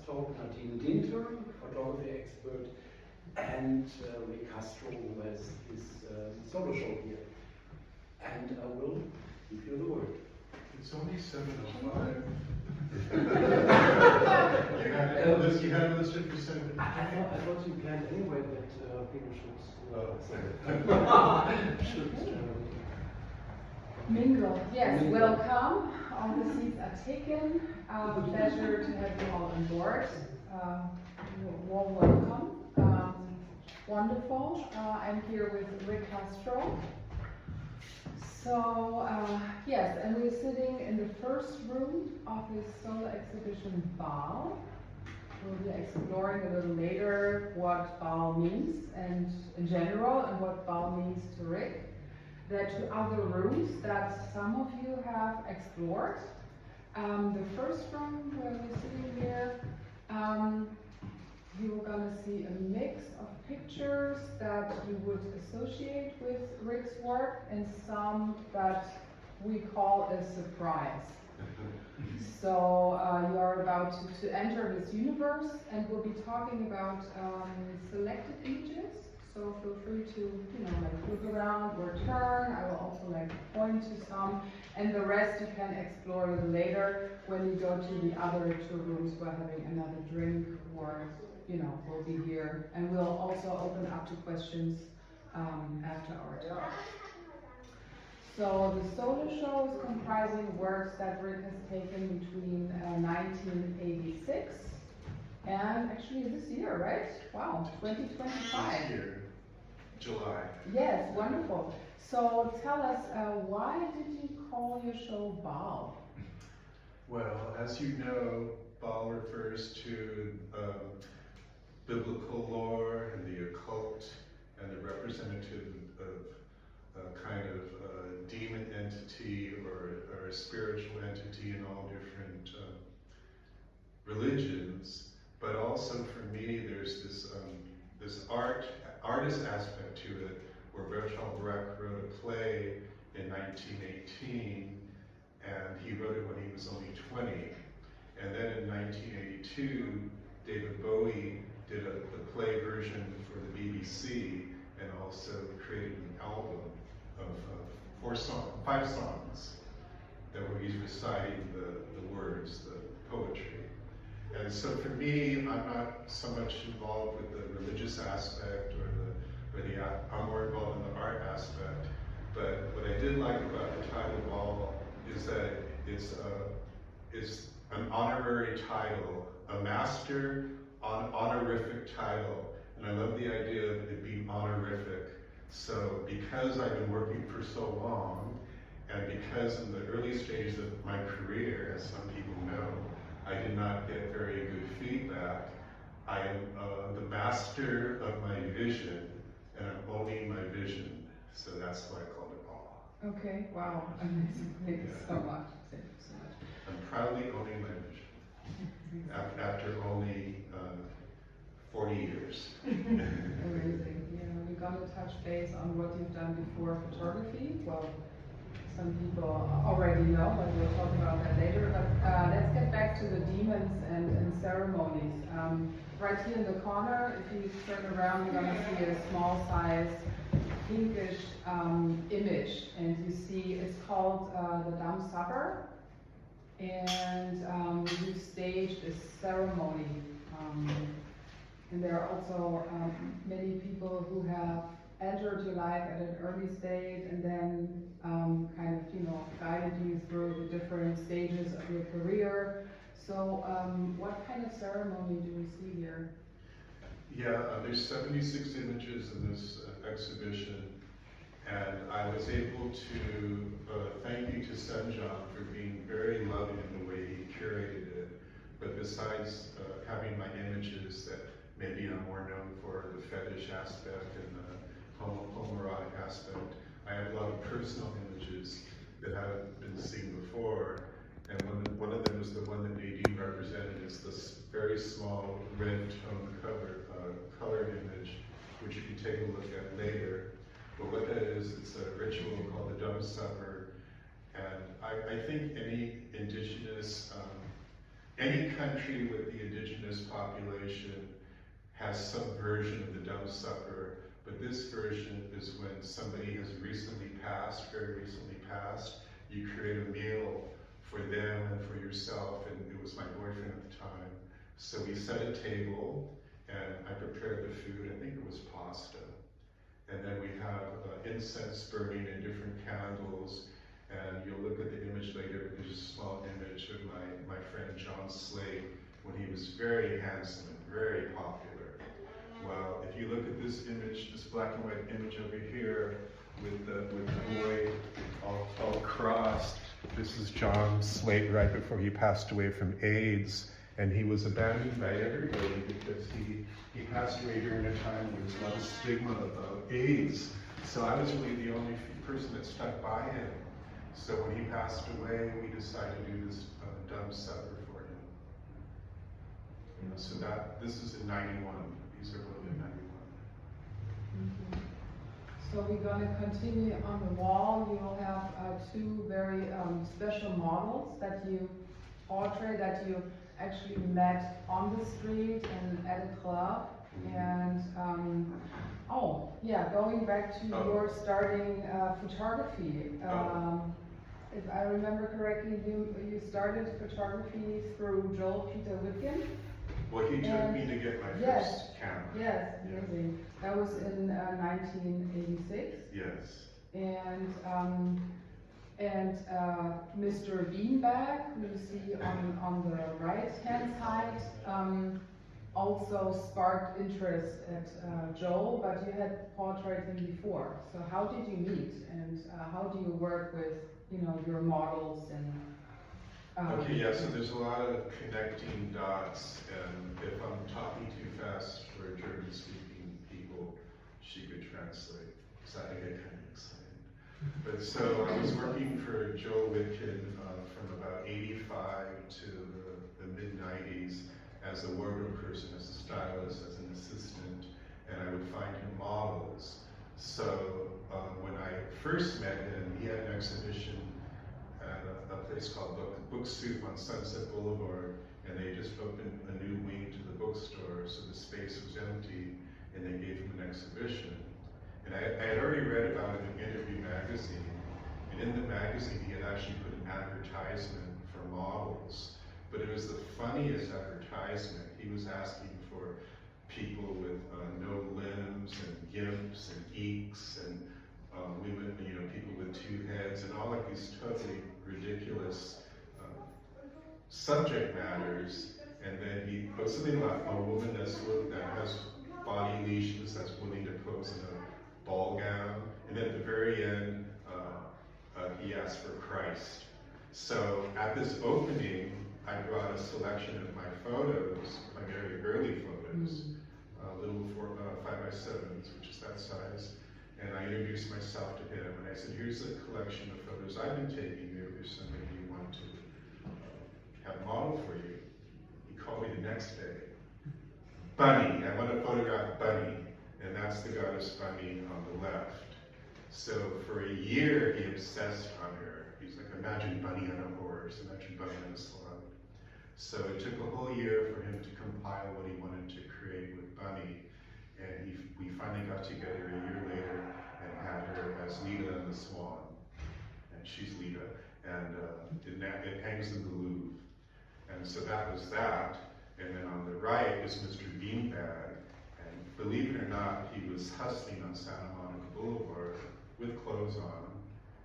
talk Nadine Dinter, photography expert, and CASTRO, who has his solo show here. And I will give you the word. It's only 7:05. You had it listed for 7. I thought you planned anyway that people should mingle. Yes, welcome. All the seats are taken. Pleasure to have you all on board. Warm welcome. Wonderful. I'm here with Rick CASTRO. So, yes, and we're sitting in the first room of his solo exhibition, BAAL. We'll be exploring a little later what BAAL means, and in general, and what BAAL means to Rick. There are 2 other rooms that some of you have explored. The first room where we're sitting here, you're gonna see a mix of pictures that you would associate with Rick's work and some that we call a surprise. So you're about to enter this universe, and we'll be talking about selected images. So feel free to, look around or turn. I will also point to some, and the rest you can explore a little later when you go to the other 2 rooms. We're having another drink, or we'll be here, and we'll also open up to questions after our talk. So the solo show is comprising works that Rick has taken between 1986 and actually this year, right? Wow, 2025. This year, July. Yes, wonderful. So tell us, why did you call your show BAAL? Well, as you know, BAAL refers to biblical lore and the occult and the representative of a kind of demon entity or a spiritual entity in all different religions. But also for me, there's this artist aspect to it, where Bertolt Brecht wrote a play in 1918, and he wrote it when he was only 20. And then in 1982, David Bowie did the play version for the BBC, and also created an album of 5 songs that were each reciting the words, the poetry. And so for me, I'm not so much involved with the religious aspect I'm more involved in the art aspect. But what I did like about the title BAAL is that it's an honorary title, a master honorific title. And I love the idea of it being honorific. So because I've been working for so long, and because in the early stages of my career, as some people know, I did not get very good feedback, I am the master of my vision, and I'm owning my vision. So that's why I called it BAAL. Okay, wow, amazing. Thank you so much. Thank you so much. I'm proudly owning my vision after only 40 years. Amazing. Yeah, we're going to touch base on what you've done before photography. Well, some people already know, but we'll talk about that later. But let's get back to the demons and ceremonies. Right here in the corner, if you turn around, you're going to see a small size pinkish image, and you see it's called the Dumb Supper, and we've staged a ceremony. And there are also many people who have entered your life at an early stage and then guided you through the different stages of your career. So what kind of ceremony do we see here? Yeah, there's 76 images in this exhibition, and I was able to thank you to Semjon for being very loving in the way he curated it. But besides having my images that maybe I'm more known for the fetish aspect and the homoerotic aspect, I have a lot of personal images that haven't been seen before. And one of them is the one that Nadine represented. It's this very small red tone colored image, which you can take a look at later. But what that is, it's a ritual called the Dumb Supper. And I think any indigenous any country with the indigenous population has some version of the dumb supper, but this version is when somebody has recently passed, very recently passed, you create a meal for them and for yourself, and it was my boyfriend at the time. So we set a table, and I prepared the food. I think it was pasta. And then we have incense burning and different candles, and you'll look at the image later. There's a small image of my friend John Slade when he was very handsome and very popular. Well, if you look at this image, this black and white image over here with the boy all crossed, this is John Slade right before he passed away from AIDS, and he was abandoned by everybody because he passed away during a time when there was a lot of stigma about AIDS. So I was really the only person that stuck by him. So when he passed away, we decided to do this dumb supper for him. You know, so this is in 91. These are both in 91. So we're going to continue on the wall. You will have two very special models that you portray, that you actually met on the street and at a club. And oh yeah, going back to your starting photography. If I remember correctly, you started photography through Joel Peter Whitkin. Well, he took me to get my first camera. Yes, amazing. That was in 1986. Yes. And Mr. Beanbag, who you see on the right-hand side, also sparked interest at Joel, but you had portrayed him before. So how did you meet, and how do you work with, you know, your models and? Okay, yeah, so there's a lot of connecting dots, and if I'm talking too fast for German-speaking people, she could translate, so I get kind of excited. But so I was working for Joel Whitkin from about 85 to the mid-90s as a wardrobe person, as a stylist, as an assistant, and I would find him models. So when I first met him, he had an exhibition at a place called Book Soup on Sunset Boulevard, and they just opened a new wing to the bookstore, so the space was empty, and they gave him an exhibition. And I had already read about him in Interview magazine, and in the magazine he had actually put an advertisement for models, but it was the funniest advertisement. He was asking for people with no limbs and gimps and geeks and women, you know, people with two heads, and all like these totally ridiculous subject matters. And then he put something like a woman that has body lesions, that's willing to pose in a ball gown. And then at the very end, he asked for Christ. So at this opening, I brought a selection of my photos, my very early photos, little 5x7s, which is that size. And I introduced myself to him, and I said, here's a collection of photos I've been taking. Maybe there's somebody you want to have model for you. He called me the next day. Bunny, I want to photograph Bunny. And that's the goddess Bunny on the left. So for a year, he obsessed on her. He's like, imagine Bunny on a horse, imagine Bunny on a slug. So it took a whole year for him to compile what he wanted to create with Bunny. And we finally got together a year later and had her as Lita and the Swan. And she's Lita. And it hangs in the Louvre. And so that was that. And then on the right is Mr. Beanbag. And believe it or not, he was hustling on Santa Monica Boulevard with clothes on.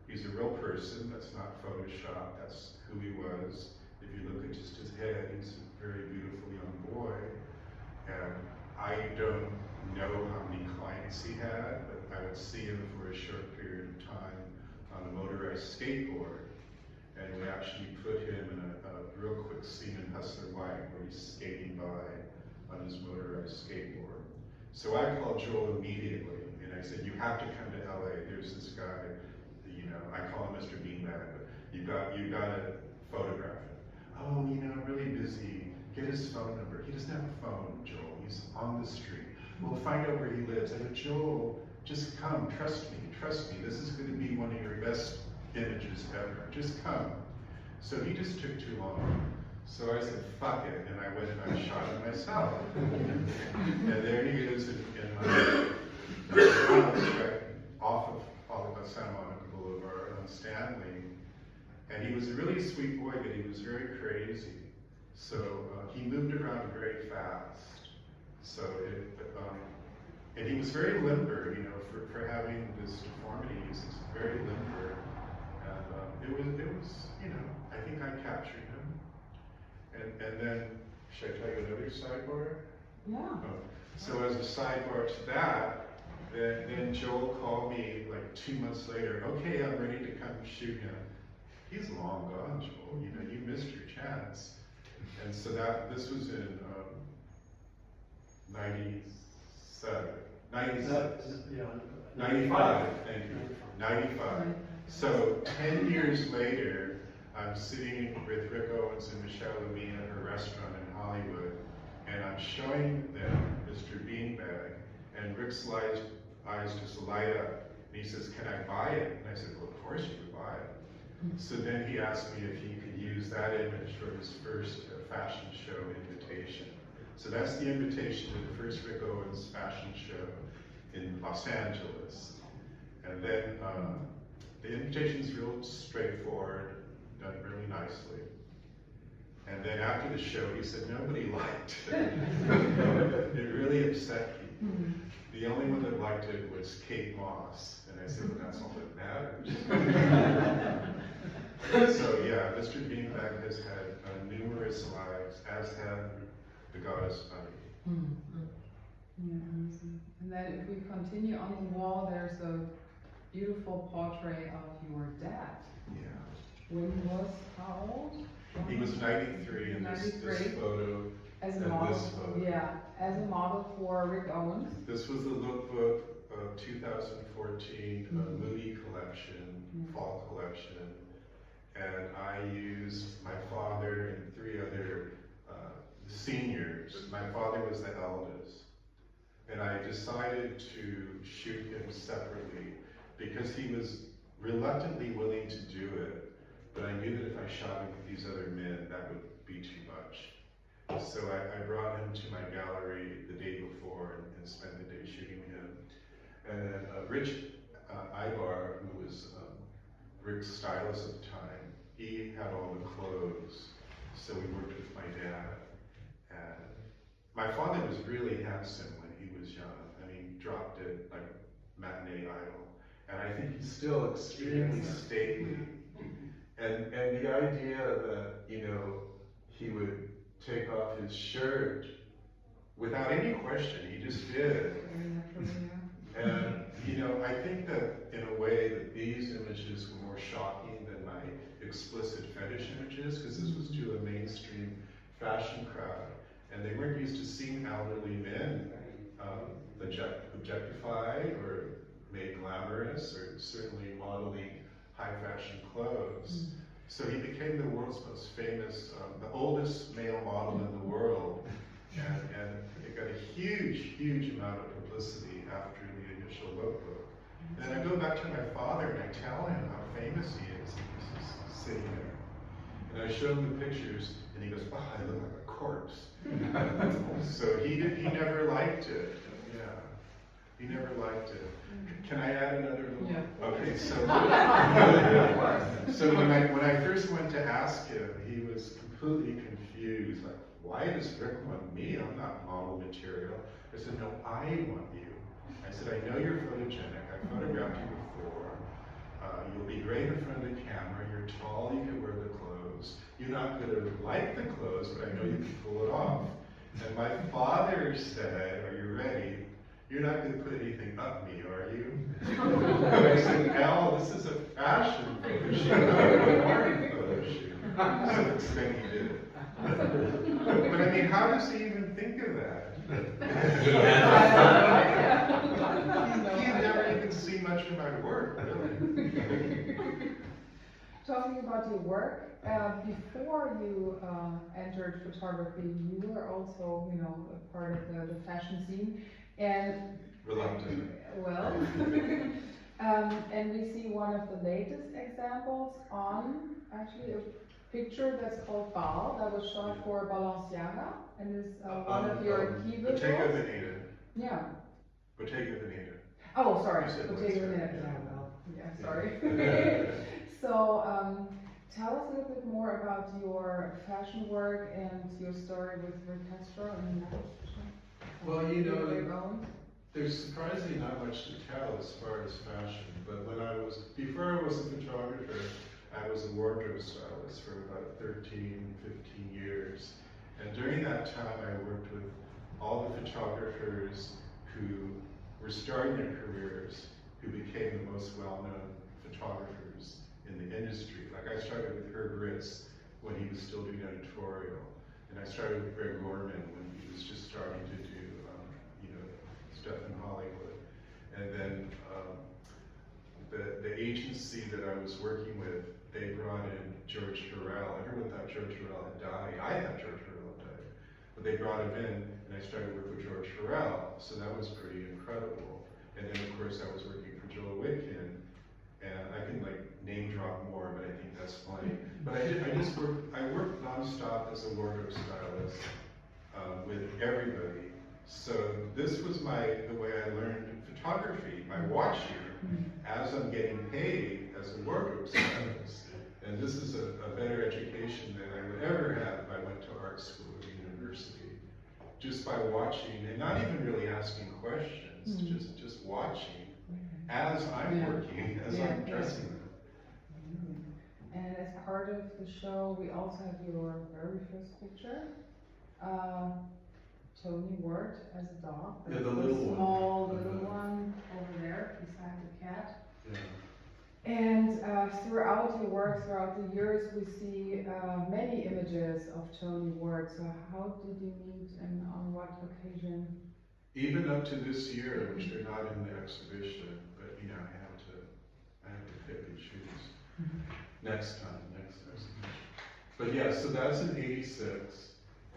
He's a real person. That's not Photoshop. That's who he was. If you look at just his head, he's a very beautiful young boy. And I don't know how many clients he had, but I would see him for a short period of time on a motorized skateboard. And we actually put him in a real quick scene in Hustler White where he's skating by on his motorized skateboard. So I called Joel immediately, and I said, you have to come to LA. There's this guy, you know, I call him Mr. Beanbag, but you got to photograph him. Oh, you know, I'm really busy. Get his phone number. He doesn't have a phone, Joel. He's on the street. We'll find out where he lives. I go, Joel, just come. Trust me. Trust me. This is going to be one of your best images ever. Just come. So he just took too long. So I said, fuck it, and I went and I shot it myself. And there he is in my house, right off of Santa Monica Boulevard on Stanley. And he was a really sweet boy, but he was very crazy. So he moved around very fast. So and he was very limber, you know, for having this deformity. He was very limber. And it was, you know, I think I captured him. And then, should I tell you another sidebar? Yeah. Oh. So as a sidebar to that, then Joel called me like 2 months later. Okay, I'm ready to come shoot him. He's long gone, Joel. You know, you missed your chance. And so this was in 97, 96, Yeah. 95. Thank you. 95. So 10 years later, I'm sitting with Rick Owens and Michelle Levine at her restaurant in Hollywood, and I'm showing them Mr. Beanbag, and Rick's eyes just light up, and he says, "Can I buy it?" And I said, "Well, of course you can buy it." So then he asked me if he could use that image for his first fashion show invitation. So that's the invitation to the first Rick Owens fashion show in Los Angeles. And then the invitation's real straightforward, done really nicely. And then after the show, he said nobody liked it. It really upset me. The only one that liked it was Kate Moss. And I said, well, that's all that matters. So yeah, Mr. Beanbag has had numerous lives, as had the goddess Honey. Yeah, and then if we continue on the wall, there's a beautiful portrait of your dad. Yeah. When he was how old? He was 93 in this photo. As a and model, this photo. yeah, as a model for Rick Owens. This was the lookbook of 2014 Moody collection, fall collection. And I used my father and 3 other seniors. My father was the eldest. And I decided to shoot him separately because he was reluctantly willing to do it. But I knew that if I shot him with these other men, that would be too much. So I brought him to my gallery the day before and spent the day shooting him. And then Rich Ibar, who was Rick's stylist at the time, he had all the clothes. So we worked with my dad. And my father was really handsome when he was young. I mean, dropped it like matinee idol. And I think he's still extremely stately. And the idea that, you know, he would take off his shirt without any question, he just did. And, you know, I think that in a way that these images were more shocking than my explicit fetish images, because this was to a mainstream fashion crowd. And they weren't used to seeing elderly men objectified or made glamorous, or certainly modeling high fashion clothes. So he became the world's most famous, the oldest male model in the world. And it got a huge amount of publicity after the initial lookbook. And then I go back to my father and I tell him how famous he is. And he's just sitting there. And I show him the pictures and he goes, oh, I look like a corpse. So he never liked it. Yeah, he never liked it. Can I add another little? Yeah. Okay, so so when I first went to ask him, he was completely confused. Like, why does Rick want me? I'm not model material. I said, no, I want you. I said, I know you're photogenic. I photographed you before. You'll be great in front of the camera. You're tall. You can wear the clothes. You're not going to like the clothes, but I know you can pull it off. And my father said, are you ready? You're not going to put anything up me, are you? And I said, Al, this is a fashion photo shoot, not an art photo shoot. So next thing he did. But I mean, how does he even think of that? He'd never even seen much of my work, really. Talking about your work, before you entered photography, you were also, you know, a part of the fashion scene. And reluctant. Well, and we see one of the latest examples on actually a picture that's called BAAL, that was shot for Balenciaga, and is one of your key Bottega visuals. Veneta. Yeah. Bottega Veneta. Oh, sorry, You said Bottega Western, Veneta. yeah. Yeah, well, yeah, Yeah. sorry. So, tell us a little bit more about your fashion work and your story with CASTRO and Well, you know, where you're going. there's surprisingly not much to tell as far as fashion, but before I was a photographer, I was a wardrobe stylist for about 13, 15 years. And during that time, I worked with all the photographers who were starting their careers, who became the most well-known photographers in the industry. Like I started with Herb Ritz when he was still doing editorial, and I started with Greg Gorman when he was just starting to do, stuff in Hollywood. And then the agency that I was working with, they brought in George Hurrell. Everyone thought George Hurrell had died. I thought George Hurrell had died. But they brought him in, and I started working with George Hurrell, so that was pretty incredible. And then, of course, I was working for Joel Witkin, and I can like name drop more, but I think that's funny. But I worked nonstop as a wardrobe stylist with everybody. So this was the way I learned photography, by watching as I'm getting paid as a wardrobe stylist. And this is a better education than I would ever have if I went to art school or university. Just by watching and not even really asking questions, just watching as I'm working, as I'm dressing them. And as part of the show, we also have your very first picture. Tony Ward as a dog. Yeah, the little small one. little one over there beside the cat. Yeah. And throughout your work, throughout the years, we see many images of Tony Ward. So how did you meet and on what occasion? Even up to this year, which they're not in the exhibition, but I have to pick and choose. Next time, next exhibition. But yeah, so that's in '86.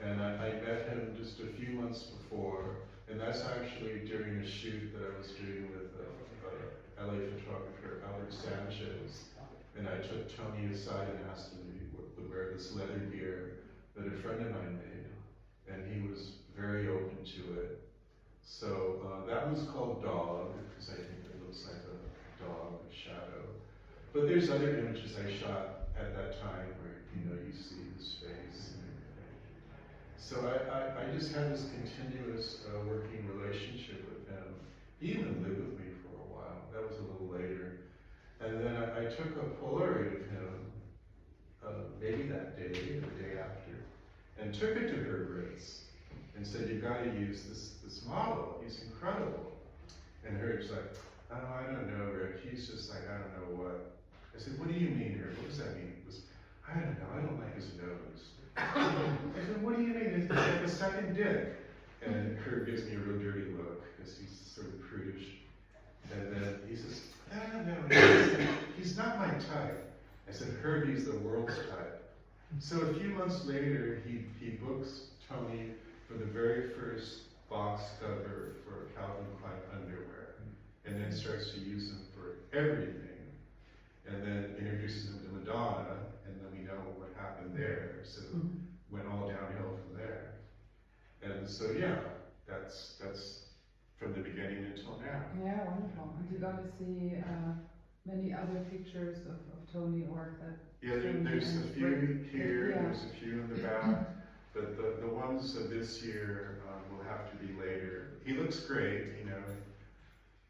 And I met him just a few months before, and that's actually during a shoot that I was doing with LA photographer Alex Sanchez. And I took Tony aside and asked him if he would wear this leather gear that a friend of mine made, and he was very open to it. So that was called Dog, because I think it looks like a dog, a shadow. But there's other images I shot at that time where you see his face. So I just had this continuous working relationship with him. He even lived with me for a while. That was a little later. And then I took a Polaroid of him, maybe that day or the day after, and took it to Herb Ritz and said, "You've got to use this model. He's incredible." And Herb's like, "Oh, I don't know, Rick. He's just like, I don't know what." I said, "What do you mean, Herb? What does that mean?" He goes, "I don't know. I don't like his nose." I said, "What do you mean? It's like a second dick." And Herb gives me a real dirty look because he's sort of prudish. And then he says, "I don't know. He's not my type." I said, "Herb, he's the world's type." So a few months later, he books Tony for the very first box cover for Calvin Klein underwear, and then starts to use him for everything, and then introduces him to Madonna, and then we know what happened there. So went all downhill from there. And so yeah, that's from the beginning until now. Yeah, wonderful. And you're going to see many other pictures of Tony work that. Yeah, there's a few here, there's a few in the back, but the ones of this year will have to be later. He looks great,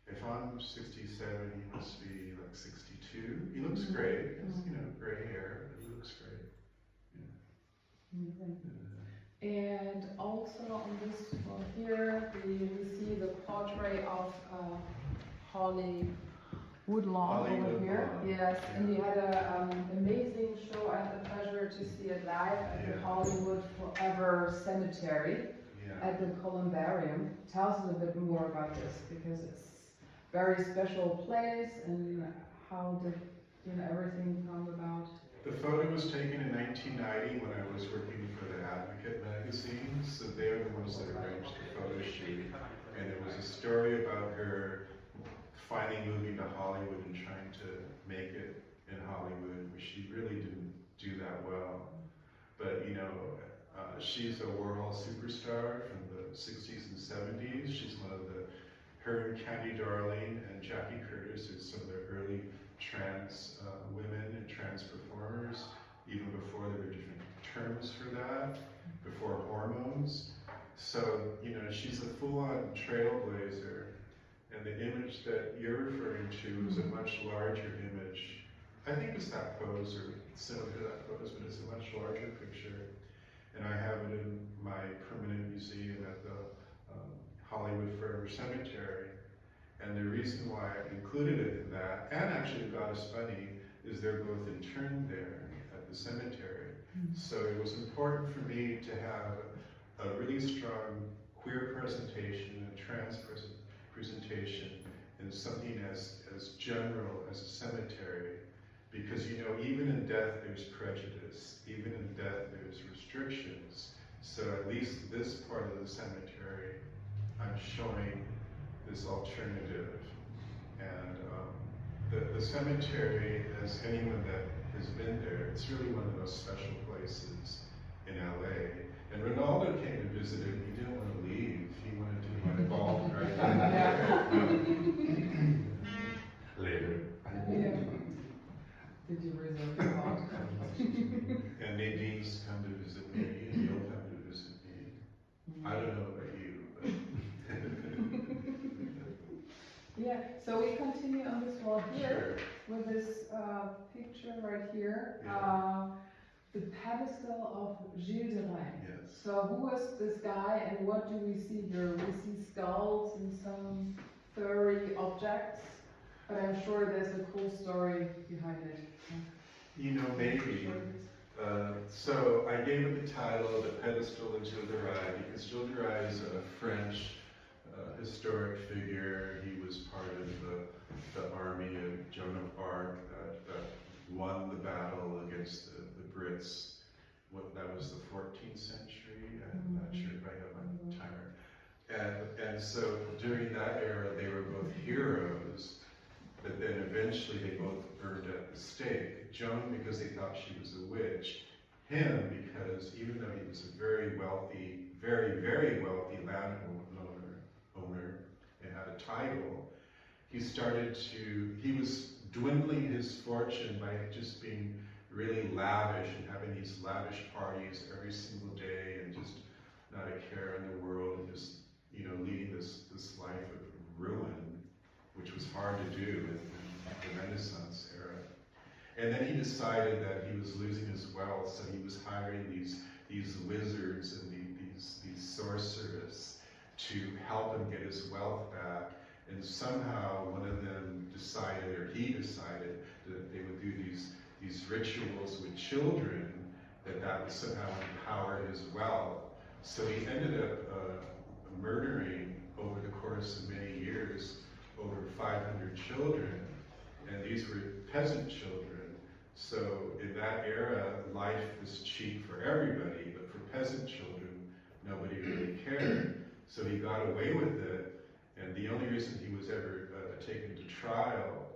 If I'm 67, he must be like 62. He looks great. He has, gray hair, but he looks great. Yeah. And also on this one here, we see the portrait of Holly Woodlawn over here. Yes, and you had an amazing show. I had the pleasure to see it live at the Hollywood Forever Cemetery at the Columbarium. Tell us a little bit more about this, because it's a very special place, and how did everything come about? The photo was taken in 1990 when I was working for the Advocate magazine, so they're the ones that arranged the photo shoot. And there was a story about her finally moving to Hollywood and trying to make it in Hollywood, which she really didn't do that well. But she's a Warhol superstar from the 60s and 70s. She's one of her and Candy Darling and Jackie Curtis are some of the early trans women and trans performers, even before there were different terms for that, before hormones. So, she's a full-on trailblazer. And the image that you're referring to is a much larger image. I think it's that pose, or similar to that pose, but it's a much larger picture. And I have it in my permanent museum at the Hollywood Forever Cemetery. And the reason why I included it in that, and actually the Goddess Bunny, is they're both interned there at the cemetery. So it was important for me to have a really strong queer presentation and trans presentation in something as general as a cemetery. Because even in death there's prejudice, even in death there's restrictions. So at least this part of the cemetery, I'm showing this alternative. And the cemetery, as anyone that has been there, it's really one of the most special places in LA. And Ronaldo came to visit it, he didn't want to leave, he wanted to be involved right there. Later. Yeah. Did you reserve your spot? And Nadine's come to visit me, and you'll come to visit me. I don't know about you, but. Yeah, so we continue on this wall here Sure. with this picture right here. Yeah. The pedestal of Gilles de Rais. Yes. So who is this guy and what do we see here? We see skulls and some furry objects, but I'm sure there's a cool story behind it. Maybe. So I gave it the title, The Pedestal of Gilles de Rais, because Gilles de Rais is a French historic figure. He was part of the army of Joan of Arc that won the battle against the Brits. That was the 14th century. I'm not sure if I have my timer. And so during that era, they were both heroes, but then eventually they both burned at the stake. Joan because they thought she was a witch. Him because even though he was a very wealthy, very, very wealthy landowner and had a title, he was dwindling his fortune by just being really lavish and having these lavish parties every single day and just not a care in the world and just, leading this life of ruin, which was hard to do in the Renaissance era. And then he decided that he was losing his wealth, so he was hiring these wizards and these sorcerers to help him get his wealth back. And somehow one of them decided, or he decided, that they would do these rituals with children, that would somehow empower his wealth. So he ended up murdering, over the course of many years, over 500 children. And these were peasant children. So in that era, life was cheap for everybody, but for peasant children, nobody really cared. So he got away with it, and the only reason he was ever taken to trial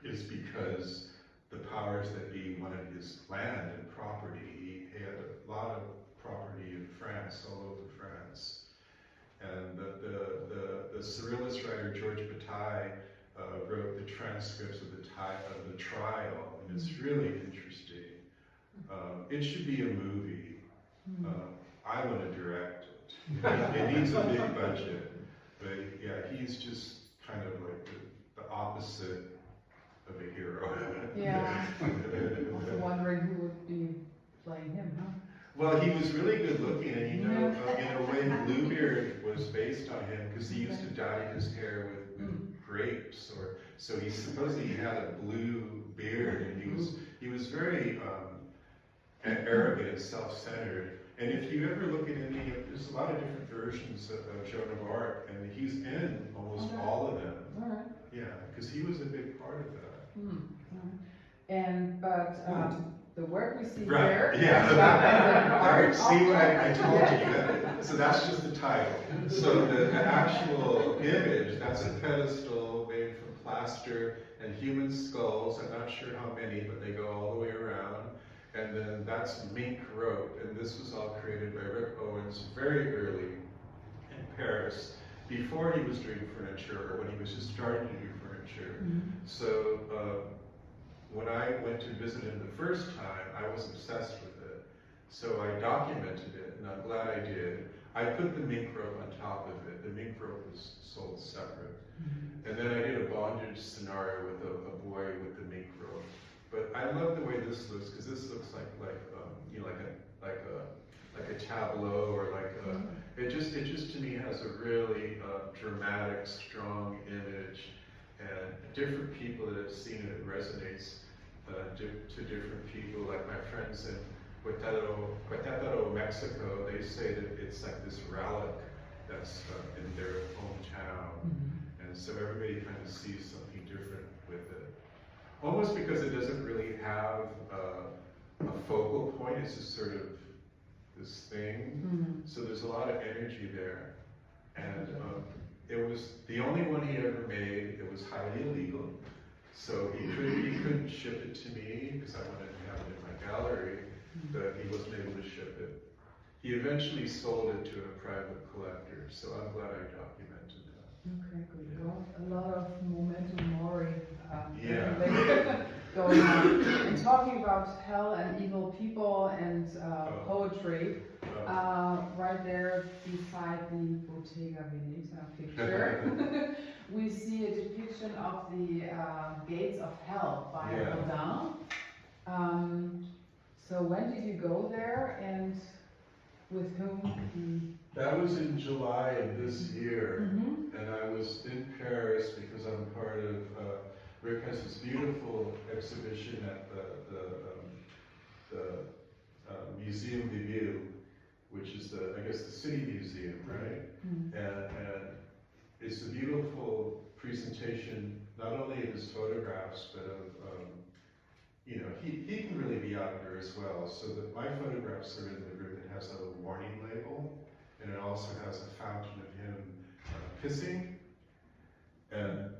is because the powers that be wanted his land and property. He had a lot of property in France, all over France. And the Surrealist writer George Bataille wrote the transcripts of the trial, and it's really interesting. It should be a movie. I want to direct it. It needs a big budget, but yeah, he's just kind of like the opposite of a hero. Yeah. Also wondering who would be playing him, huh? Well, he was really good looking, and in a way, Bluebeard was based on him because he used to dye his hair with grapes, so he supposedly had a blue beard, and he was very arrogant and self-centered. And if you ever look at there's a lot of different versions of Joan of Arc, and he's in almost all of them. All right. Yeah, because he was a big part of that. But the work we see Right, here, yeah. that All right, is see what I told Yeah. you. So that's just the title. So the actual image, that's a pedestal made from plaster and human skulls. I'm not sure how many, but they go all the way around. And then that's mink rope, and this was all created by Rick Owens very early in Paris, before he was doing furniture, or when he was just starting to do furniture. So when I went to visit him the first time, I was obsessed with it. So I documented it, and I'm glad I did. I put the mink rope on top of it. The mink rope was sold separate. And then I did a bondage scenario with a boy with the mink rope. But I love the way this looks, because this looks like you know, like a tableau, or like a, it just to me has a really dramatic, strong image, and different people that have seen it, it resonates to different people. Like my friends in Querétaro, Mexico, they say that it's like this relic that's in their hometown, and so everybody kind of sees something different with it. Almost because it doesn't really have a focal point, it's just sort of this thing. So there's a lot of energy there. And it was the only one he ever made. It was highly illegal. So he couldn't ship it to me because I wanted to have it in my gallery, but he wasn't able to ship it. He eventually sold it to a private collector, so I'm glad I documented that. Okay, good. Well, a lot of memento mori Yeah. going on. And talking about hell and evil people and poetry, right there beside the Bottega Veneta picture, we see a depiction of the Gates of Hell by Rodin. So when did you go there, and with whom? That was in July of this year, and I was in Paris because I'm part of, Rick has this beautiful exhibition at the Museum de Ville, which is I guess the city museum, right? And it's a beautiful presentation, not only of his photographs, but of, you know, he can really be out there as well. So that my photographs are in the room. It has a warning label, and it also has a fountain of him pissing. And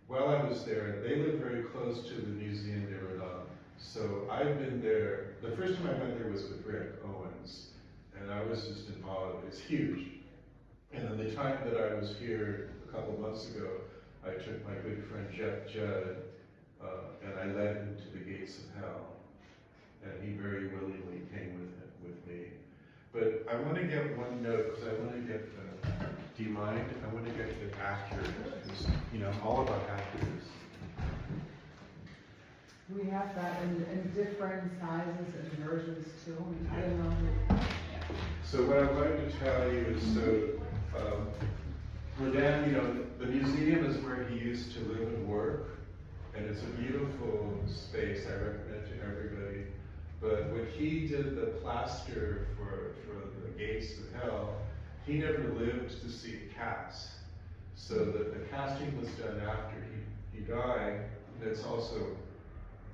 while I was there, they live very close to the Museum de Rodin. So I've been there. The first time I went there was with Rick Owens, and I was just in awe. It's huge. And then the time that I was here a couple months ago, I took my good friend Jeff Judd, and I led him to the Gates of Hell. And he very willingly came with me. But I want to get one note, because I want to get do you mind? I want to get it accurate, because, you know, I'm all about accuracy. We have that in different sizes and versions too. I don't know. So what I'm going to tell you is, so Rodin, you know, the museum is where he used to live and work, and it's a beautiful space. I recommend it to everybody. But when he did the plaster for the Gates of Hell, he never lived to see it cast. So the casting was done after he died, and it's also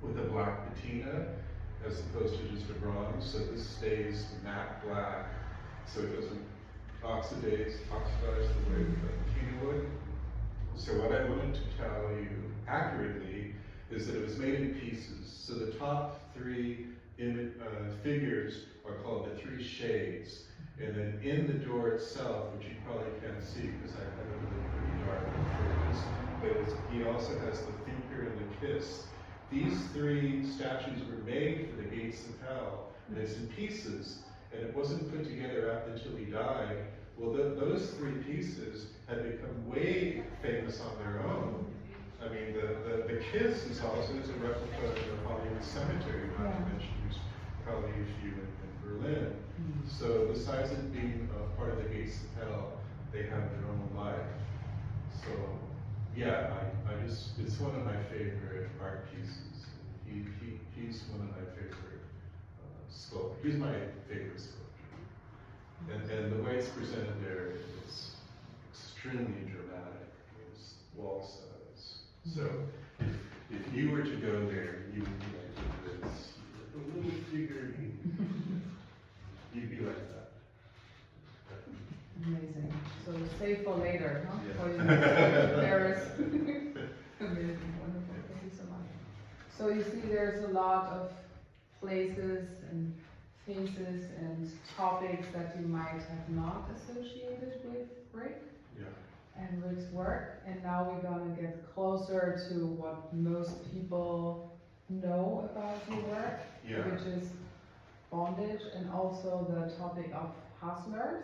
with a black patina as opposed to just a bronze. So this stays matte black, so it doesn't oxidize the way the patina would. So what I wanted to tell you accurately is that it was made in pieces. So the top three figures are called the three shades. And then in the door itself, which you probably can't see because I have it really pretty dark but he also has the finger and the kiss. These three statues were made for the Gates of Hell, and it's in pieces, and it wasn't put together up until he died. Well, those three pieces had become way famous on their own. I mean, the kiss is also a replica of the Hollywood Cemetery, not to mention there's probably a few in Berlin. So besides it being part of the Gates of Hell, they have their own life. So yeah, it's one of my favorite art pieces. He's one of my favorite sculptors. He's my favorite sculptor. And the way it's presented there is extremely dramatic. It's wall size. So if you were to go there, you would be like this, a little figurine. You'd be like that. Amazing. So save for later, huh? Yeah. For you to Paris. Amazing, wonderful. Thank you so much. So you see, there's a lot of places and faces and topics that you might have not associated with Rick Yeah. and Rick's work. And now we're gonna get closer to what most people know about your work, Yeah. which is bondage and also the topic of hustlers.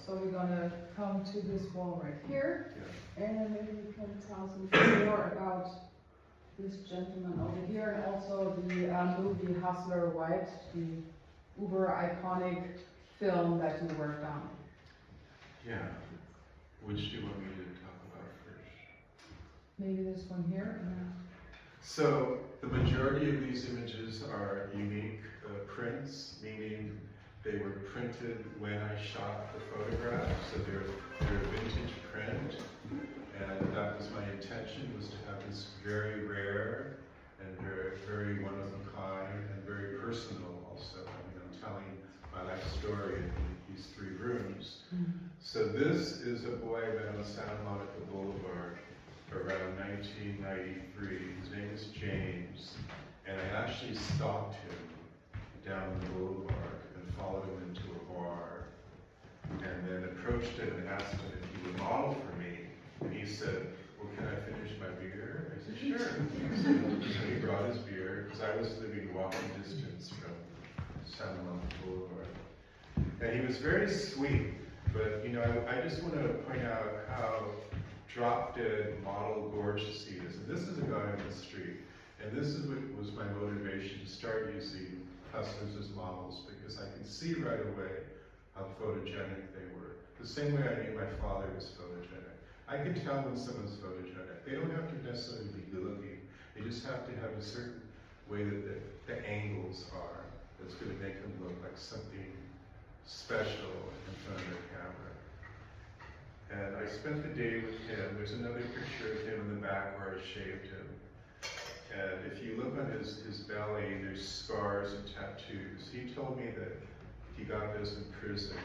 So we're gonna come to this wall right here, and then maybe you can tell something more about this gentleman over here, and also the movie Hustler White, the uber iconic film that you worked on. Yeah. Which do you want me to talk about first? Maybe this one here. So the majority of these images are unique prints, meaning they were printed when I shot the photograph, so they're a vintage print, and that was my intention, was to have this very rare and very one of a kind and very personal also. I mean, I'm telling my life story in these 3 rooms. So this is a boy I met on Santa Monica Boulevard around 1993. His name is James, and I actually stalked him down the boulevard and followed him into a bar, and then approached him and asked him if he would model for me. And he said, "Well, can I finish my beer?" I said, "Sure." So he brought his beer, because I was living walking distance from Santa Monica Boulevard. And he was very sweet, but you know, I just want to point out how drop-dead model gorgeous he is. And this is a guy on the street, and this is what was my motivation to start using hustlers as models, because I can see right away how photogenic they were. The same way I knew my father was photogenic. I can tell when someone's photogenic. They don't have to necessarily be good looking. They just have to have a certain way that the angles are that's going to make them look like something special in front of their camera. And I spent the day with him. There's another picture of him in the back where I shaved him. And if you look on his belly, there's scars and tattoos. He told me that he got this in prison.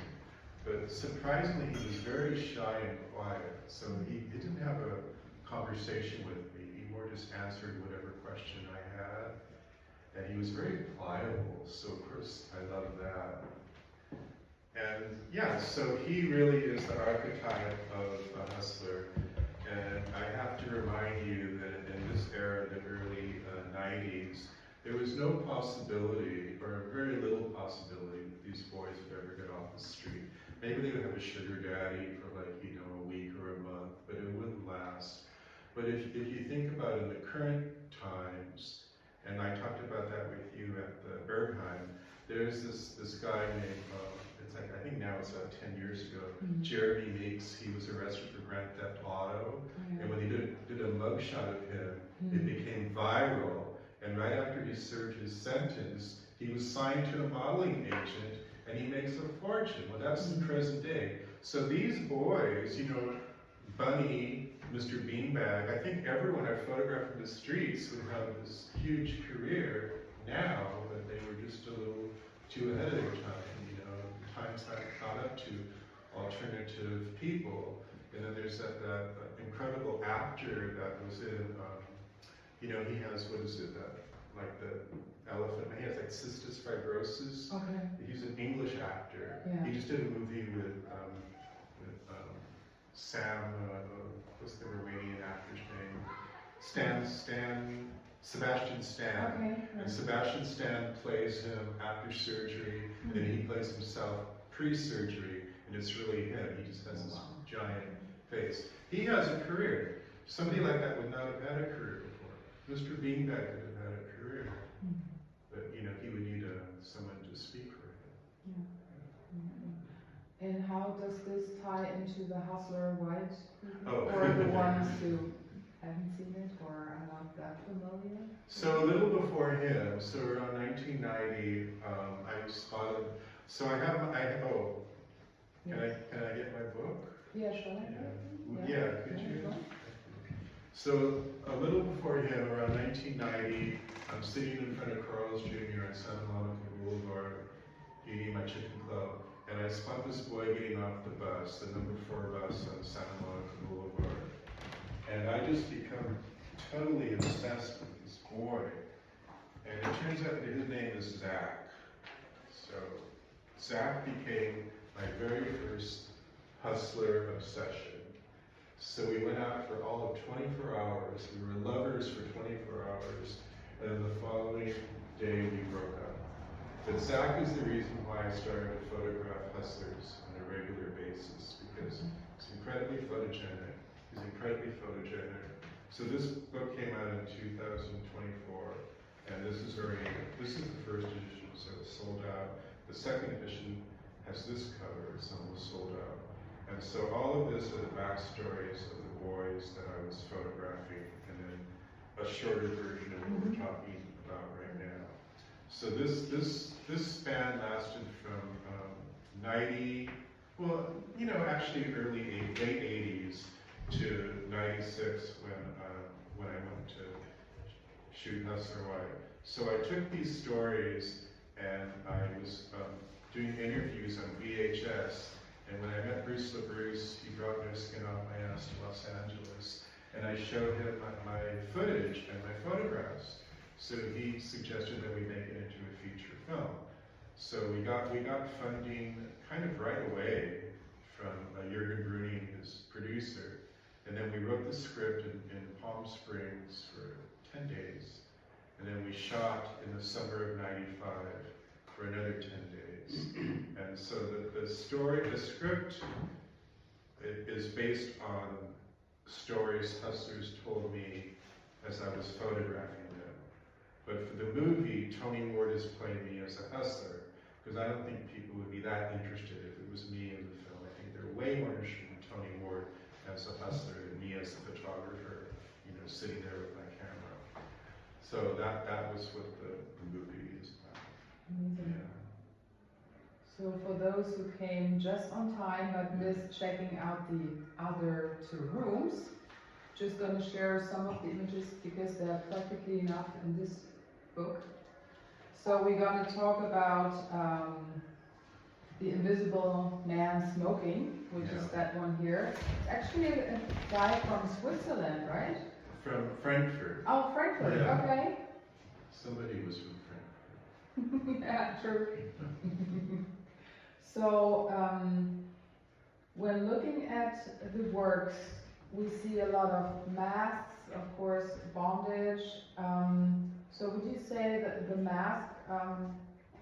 But surprisingly, he was very shy and quiet. So he didn't have a conversation with me. He more just answered whatever question I had. And he was very pliable. So of course, I love that. And yeah, so he really is the archetype of a hustler. And I have to remind you that in this era, the early 90s, there was no possibility, or very little possibility, that these boys would ever get off the street. Maybe they would have a sugar daddy for like, you know, a week or a month, but it wouldn't last. But if you think about in the current times, and I talked about that with you at the Bergheim, there's this guy named, it's like, I think now it's about 10 years ago, Jeremy Meeks. He was arrested for Grand Theft Auto, and when he did a mugshot of him, it became viral, and right after he served his sentence, he was signed to a modeling agent, and he makes a fortune. Well, that's the present day. So these boys, you know, Bunny, Mr. Beanbag, I think everyone I photographed in the streets would have this huge career now, but they were just a little too ahead of their time. Times have caught up to alternative people. And then there's that incredible actor that was in, you know, he has, what is it, like the elephant, he has like cystic fibrosis. Okay. He's an English actor. Yeah. He just did a movie with Sam, what's the Romanian actor's name? Sebastian Stan. Okay. And Sebastian Stan plays him after surgery, and then he plays himself pre-surgery, and it's really him. He just has this giant face. He has a career. Somebody like that would not have had a career before. Mr. Beanbag could have had a career, but you know, he would need someone to speak for him. Yeah. And how does this tie into the Hustler White? Oh. Or the ones who haven't seen it or are not that familiar? So a little before him, so around 1990, I spotted. So I have. Can I get my book? Yeah, shall I? Yeah, could you? So a little before him, around 1990, I'm sitting in front of Carl's Jr. on Santa Monica Boulevard, eating my chicken club, and I spot this boy getting off the bus, the number 4 bus on Santa Monica Boulevard. And I just become totally obsessed with this boy. And it turns out that his name is Zach. So Zach became my very first hustler obsession. So we went out for all of 24 hours. We were lovers for 24 hours. And then the following day we broke up. But Zach is the reason why I started to photograph hustlers on a regular basis, because he's incredibly photogenic. So this book came out in 2024, and this is the first edition, so it's sold out. The second edition has this cover, it's almost sold out. And so all of this are the backstories of the boys that I was photographing, and then a shorter version of what we're talking about right now. So this span lasted from 90, well, you know, actually late 80s to 96 when I went to shoot Hustler White. So I took these stories and I was doing interviews on VHS. And when I met Bruce LaBruce, he brought no skin off my ass to Los Angeles. And I showed him my footage and my photographs. So he suggested that we make it into a feature film. So we got funding kind of right away from Jürgen Bruning, his producer. And then we wrote the script in Palm Springs for 10 days. And then we shot in the summer of '95 for another 10 days. And so the script is based on stories hustlers told me as I was photographing them. But for the movie, Tony Ward is playing me as a hustler, because I don't think people would be that interested if it was me in the film. I think they're way more interested in Tony Ward as a hustler than me as a photographer, you know, sitting there with my camera. So that was what the movie is about. Amazing. Yeah. So for those who came just on time but missed checking out the other two rooms, just going to share some of the images because they're practically enough in this book. So we're going to talk about the invisible man smoking, which is that one here. It's actually a guy from Switzerland, right? From Frankfurt. Oh, Frankfurt, Yeah. okay. Somebody was from Frankfurt. Yeah, true. So, when looking at the works, we see a lot of masks, of course, bondage. So would you say that the mask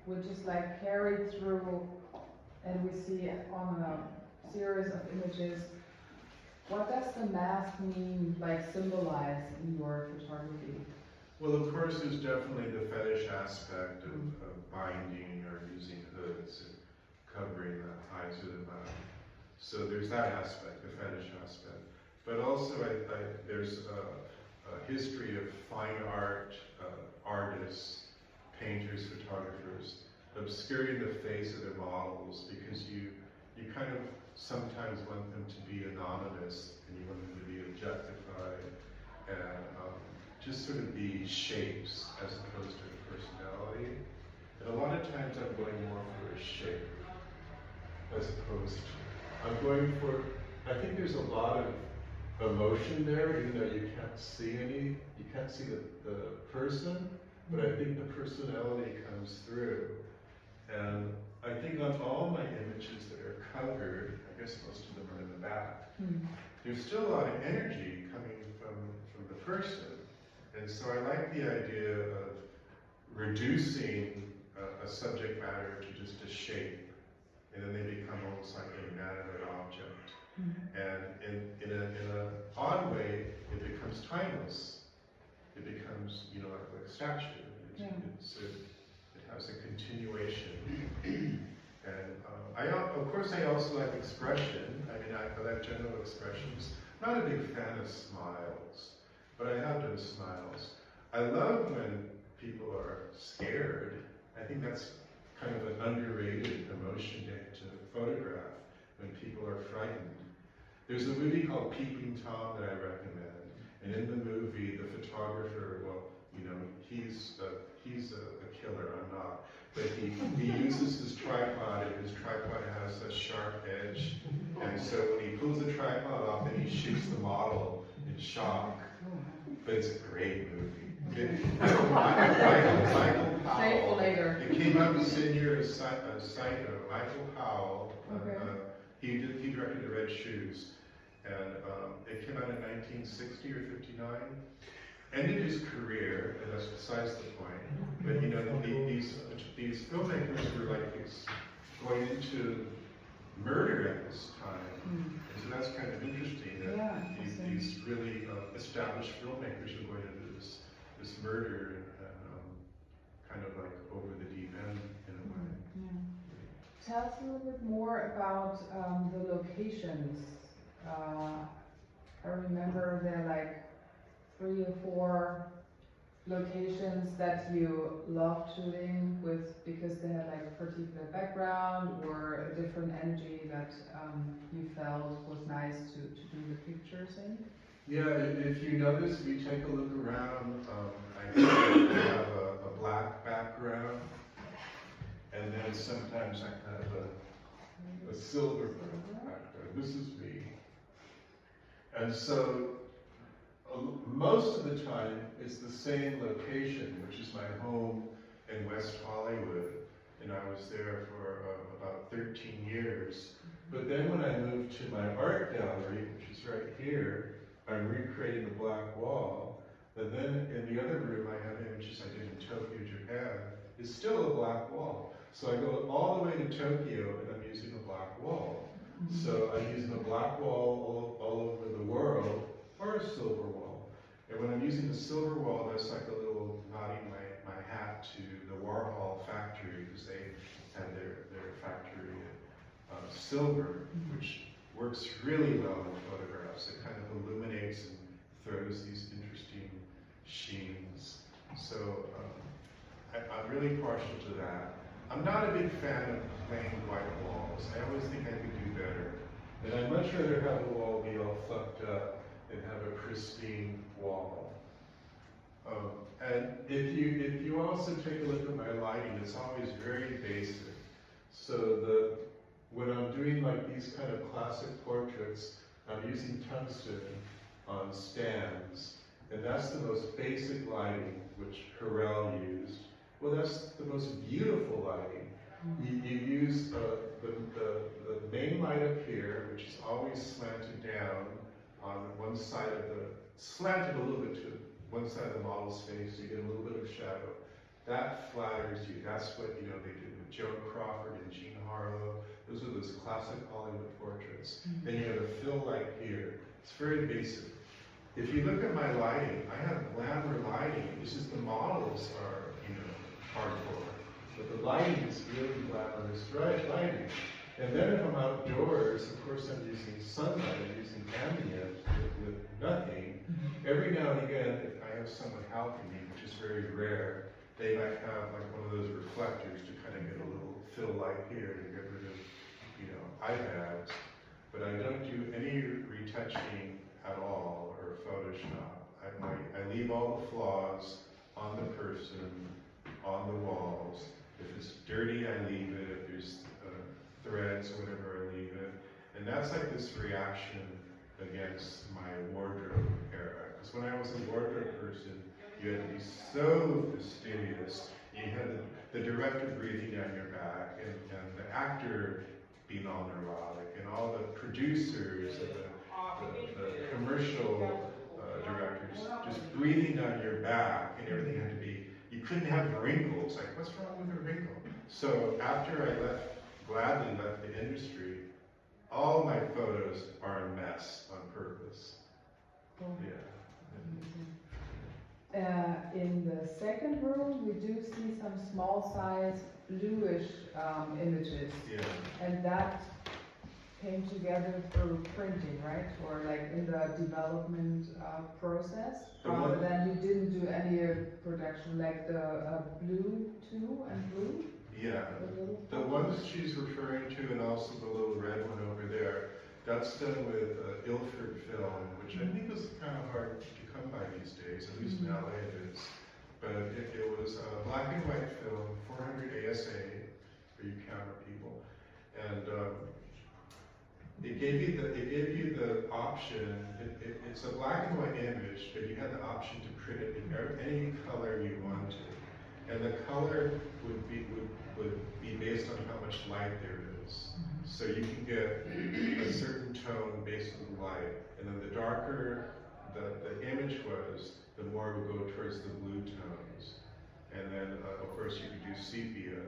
would just like carry through, and we see on a series of images, what does the mask mean, like symbolize in your photography? Well, of course, there's definitely the fetish aspect of binding or using hoods and covering the eyes of the mouth. So there's that aspect, the fetish aspect. But also, there's a history of fine art, artists, painters, photographers, obscuring the face of their models because you kind of sometimes want them to be anonymous and you want them to be objectified and just sort of be shapes as opposed to a personality. And a lot of times I'm going more for a shape as opposed to, I'm going for, I think there's a lot of emotion there, even though you can't see the person, but I think the personality comes through. And I think on all my images that are covered, I guess most of them are in the back, there's still a lot of energy coming from the person. And so I like the idea of reducing a subject matter to just a shape, and then they become almost like an inanimate object. And in an odd way, it becomes timeless. It becomes, you know, like a statue. It has a continuation. And of course, I also like expression. I mean, I like general expressions. I'm not a big fan of smiles, but I have done smiles. I love when people are scared. I think that's kind of an underrated emotion to photograph, when people are frightened. There's a movie called Peeping Tom that I recommend, and in the movie, the photographer, well, you know, he's a killer, I'm not, but he uses his tripod, and his tripod has a sharp edge, and so when he pulls the tripod off, then he shoots the model in shock. But it's a great movie. Michael Powell. Save for later. It came out the same year as Psycho. Michael Powell. Okay. He directed The Red Shoes, and it came out in 1960 or 59. Ended his career, and that's besides the point. But you know, these filmmakers were like going into murder at this time, and so that's kind of interesting that Yeah, these really established filmmakers are going into this murder and kind of like over the deep end in a way. Yeah. Tell us a little bit more about the locations. I remember there are like 3 or 4 locations that you loved shooting with because they had like a particular background or a different energy that you felt was nice to do the pictures in? Yeah, if you notice, if you take a look around, I have a black background, and then sometimes I have a silver background. This is me. And so most of the time it's the same location, which is my home in West Hollywood, and I was there for about 13 years. But then when I moved to my art gallery, which is right here, I'm recreating the black wall. And then in the other room I have images I did in Tokyo, Japan. It's still a black wall. So I go all the way to Tokyo and I'm using a black wall. So I'm using a black wall all over the world, or a silver wall. And when I'm using the silver wall, that's like a little nodding my hat to the Warhol factory, because they had their factory of silver, which works really well in photographs. It kind of illuminates and throws these interesting sheens. So I'm really partial to that. I'm not a big fan of plain white walls. I always think I could do better. And I'd much rather have a wall be all fucked up than have a pristine wall. And if you also take a look at my lighting, it's always very basic. So when I'm doing like these kind of classic portraits, I'm using tungsten on stands, and that's the most basic lighting which Carrel used. Well, that's the most beautiful lighting. You use the main light up here, which is always slanted down on one side of slanted a little bit to one side of the model's face, so you get a little bit of shadow. That flatters you. That's what they did with Joan Crawford and Jean Harlow. Those are those classic Hollywood portraits. Then you have a fill light here. It's very basic. If you look at my lighting, I have glamour lighting. It's just the models are, hardcore. But the lighting is really glamorous lighting. And then if I'm outdoors, of course I'm using sunlight, I'm using ambient with nothing. Every now and again, if I have someone helping me, which is very rare, they might have like one of those reflectors to kind of get a little fill light here to get rid of, eye bags. But I don't do any retouching at all or Photoshop. I leave all the flaws on the person, on the walls. If it's dirty, I leave it. If there's threads or whatever, I leave it. And that's like this reaction against my wardrobe era. Because when I was a wardrobe person, you had to be so fastidious. You had the director breathing down your back, and the actor being all neurotic, and all the producers and the commercial directors just breathing down your back, and everything had to be, you couldn't have wrinkles. Like, what's wrong with a wrinkle? So after I gladly left the industry, all my photos are a mess on purpose. Yeah. In the second room, we do see some small size bluish images. Yeah. And that came together through printing, right? Or like in the development process. Then you didn't do any production, like the blue too and blue? Yeah. The ones she's referring to, and also the little red one over there, that's done with Ilford film, which I think is kind of hard to come by these days, at least in LA it is. But it was a black and white film, 400 ASA, for you camera people. And it gave you the option, it's a black and white image, but you had the option to print it in any color you wanted. And the color would be based on how much light there is. So you can get a certain tone based on the light, and then the darker the image was, the more it would go towards the blue tones. And then, of course, you could do sepia.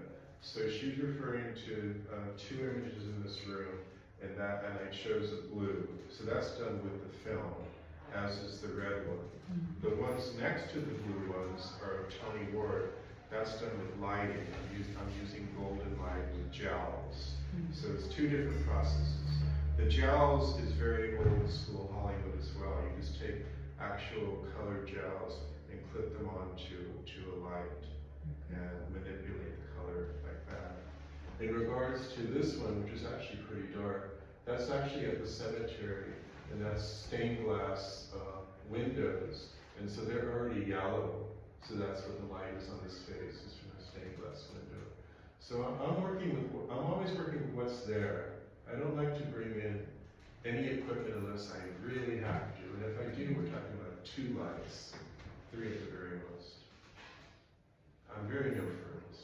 So she's referring to 2 images in this room, and I chose a blue. So that's done with the film, as is the red one. The ones next to the blue ones are of Tony Ward. That's done with lighting. I'm using golden light with gels. So it's 2 different processes. The gels is very old school Hollywood as well. You just take actual colored gels and clip them onto a light and manipulate the color like that. In regards to this one, which is actually pretty dark, that's actually at the cemetery, and that's stained glass windows, and so they're already yellow. So that's what the light is on his face, is from the stained glass window. So I'm always working with what's there. I don't like to bring in any equipment unless I really have to. And if I do, we're talking about 2 lights, 3 at the very most. I'm very no frills.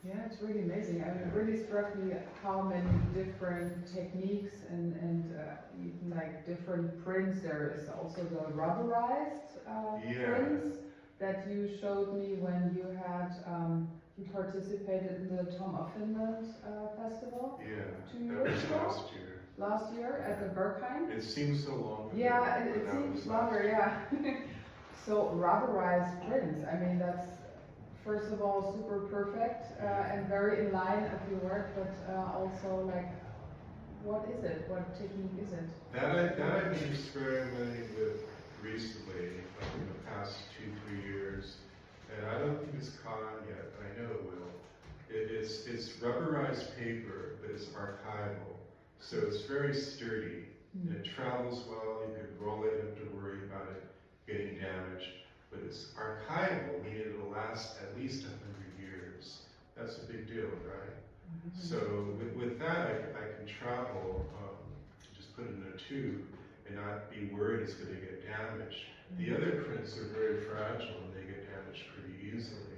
Yeah, it's really amazing. I mean, it really struck me how many different techniques and even like different prints there is. Also the rubberized prints that you showed me when you had you participated in the Tom of Finland festival. Yeah, 2 years ago. last year. Last year at the Berghain. It seems so long ago. Yeah, it seems longer. Yeah. So rubberized prints. I mean, that's first of all super perfect and very in line of your work, but also like, what is it? What technique is it? That I've been experimenting with recently, like in the past 2-3 years, and I don't think it's caught on yet, but I know it will. It's rubberized paper, but it's archival, so it's very sturdy. And it travels well. You can roll it, you don't have to worry about it getting damaged. But it's archival, meaning it'll last at least 100 years. That's a big deal, right? So with that, I can travel, just put it in a tube and not be worried it's going to get damaged. The other prints are very fragile and they get damaged pretty easily.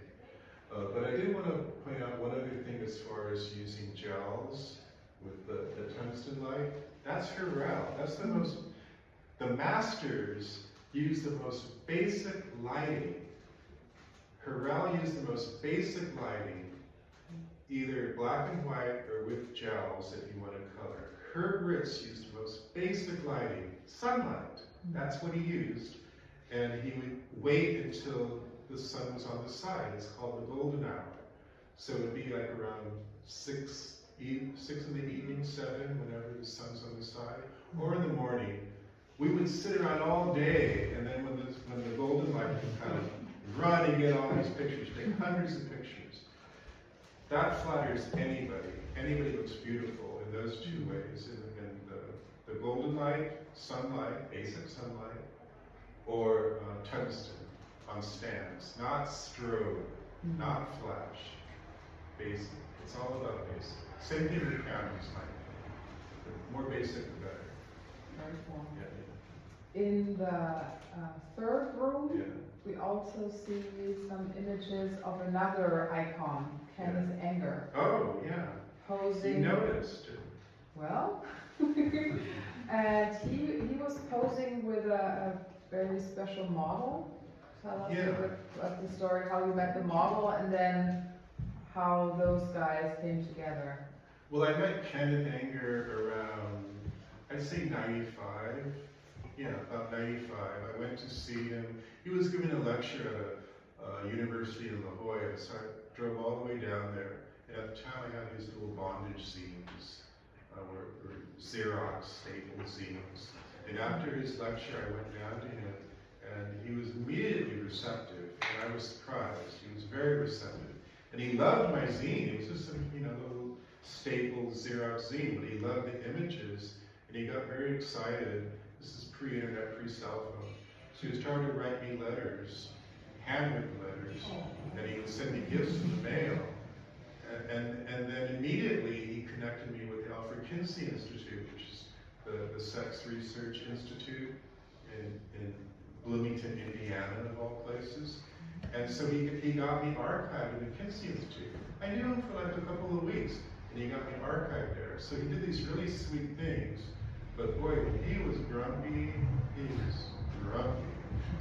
But I did want to point out one other thing as far as using gels with the tungsten light. That's Hurrell. That's the masters use the most basic lighting. Hurrell used the most basic lighting, either black and white or with gels if you want to color. Herb Ritz used the most basic lighting, sunlight. That's what he used. And he would wait until the sun was on the side. It's called the golden hour. So it would be like around 6 in the evening, 7, whenever the sun's on the side, or in the morning. We would sit around all day, and then when the golden light would kind of run and get all these pictures, take hundreds of pictures. That flatters anybody. Anybody looks beautiful in those 2 ways. In the golden light, sunlight, basic sunlight, or tungsten on stands. Not strobe, not flash. Basic. It's all about basic. Same thing with cameras, the more basic, the better. Very cool. Yeah. In the 3rd room, Yeah. we also see some images of another icon, Kenneth Anger, Oh, yeah. posing. You noticed. Well, and he was posing with a very special model. Tell us a bit about the story, how you met the model, and then how those guys came together. Well, I met Kenneth Anger around, I'd say 95. Yeah, about 95. I went to see him. He was giving a lecture at a university in La Jolla, so I drove all the way down there. And at the time, I had these little bondage zines, or Xerox staple zines. And after his lecture, I went down to him, and he was immediately receptive, and I was surprised. He was very receptive. And he loved my zine. It was just some, little staple Xerox zine, but he loved the images, and he got very excited. This is pre-internet, pre-cell phone. So he started to write me letters, handwritten letters, and he would send me gifts in the mail. And then immediately he connected me with the Alfred Kinsey Institute, which is the Sex Research Institute in Bloomington, Indiana, of all places. And so he got me archived at the McKinsey Institute. I knew him for like a couple of weeks, and he got me archived there. So he did these really sweet things. But boy, when he was grumpy, he was grumpy.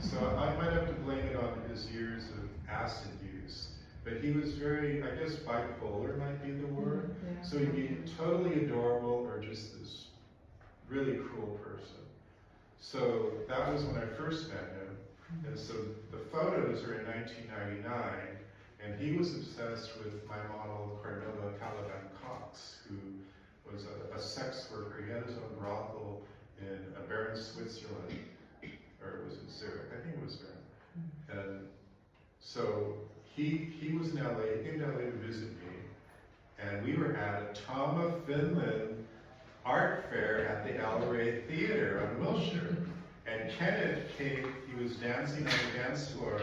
So I might have to blame it on his years of acid use. But he was very, I guess bipolar might be the word. Yeah. So he'd be totally adorable or just this really cruel person. So that was when I first met him. And so the photos are in 1999, and he was obsessed with my model Carmilla Caliban Cox, who was a sex worker. He had his own brothel in Bern, Switzerland, or was it Zurich? I think it was Bern. And so he was in LA, he came to LA to visit me, and we were at a Tom of Finland art fair at the Galerie Theater on Wilshire. And Kenneth came, he was dancing on the dance floor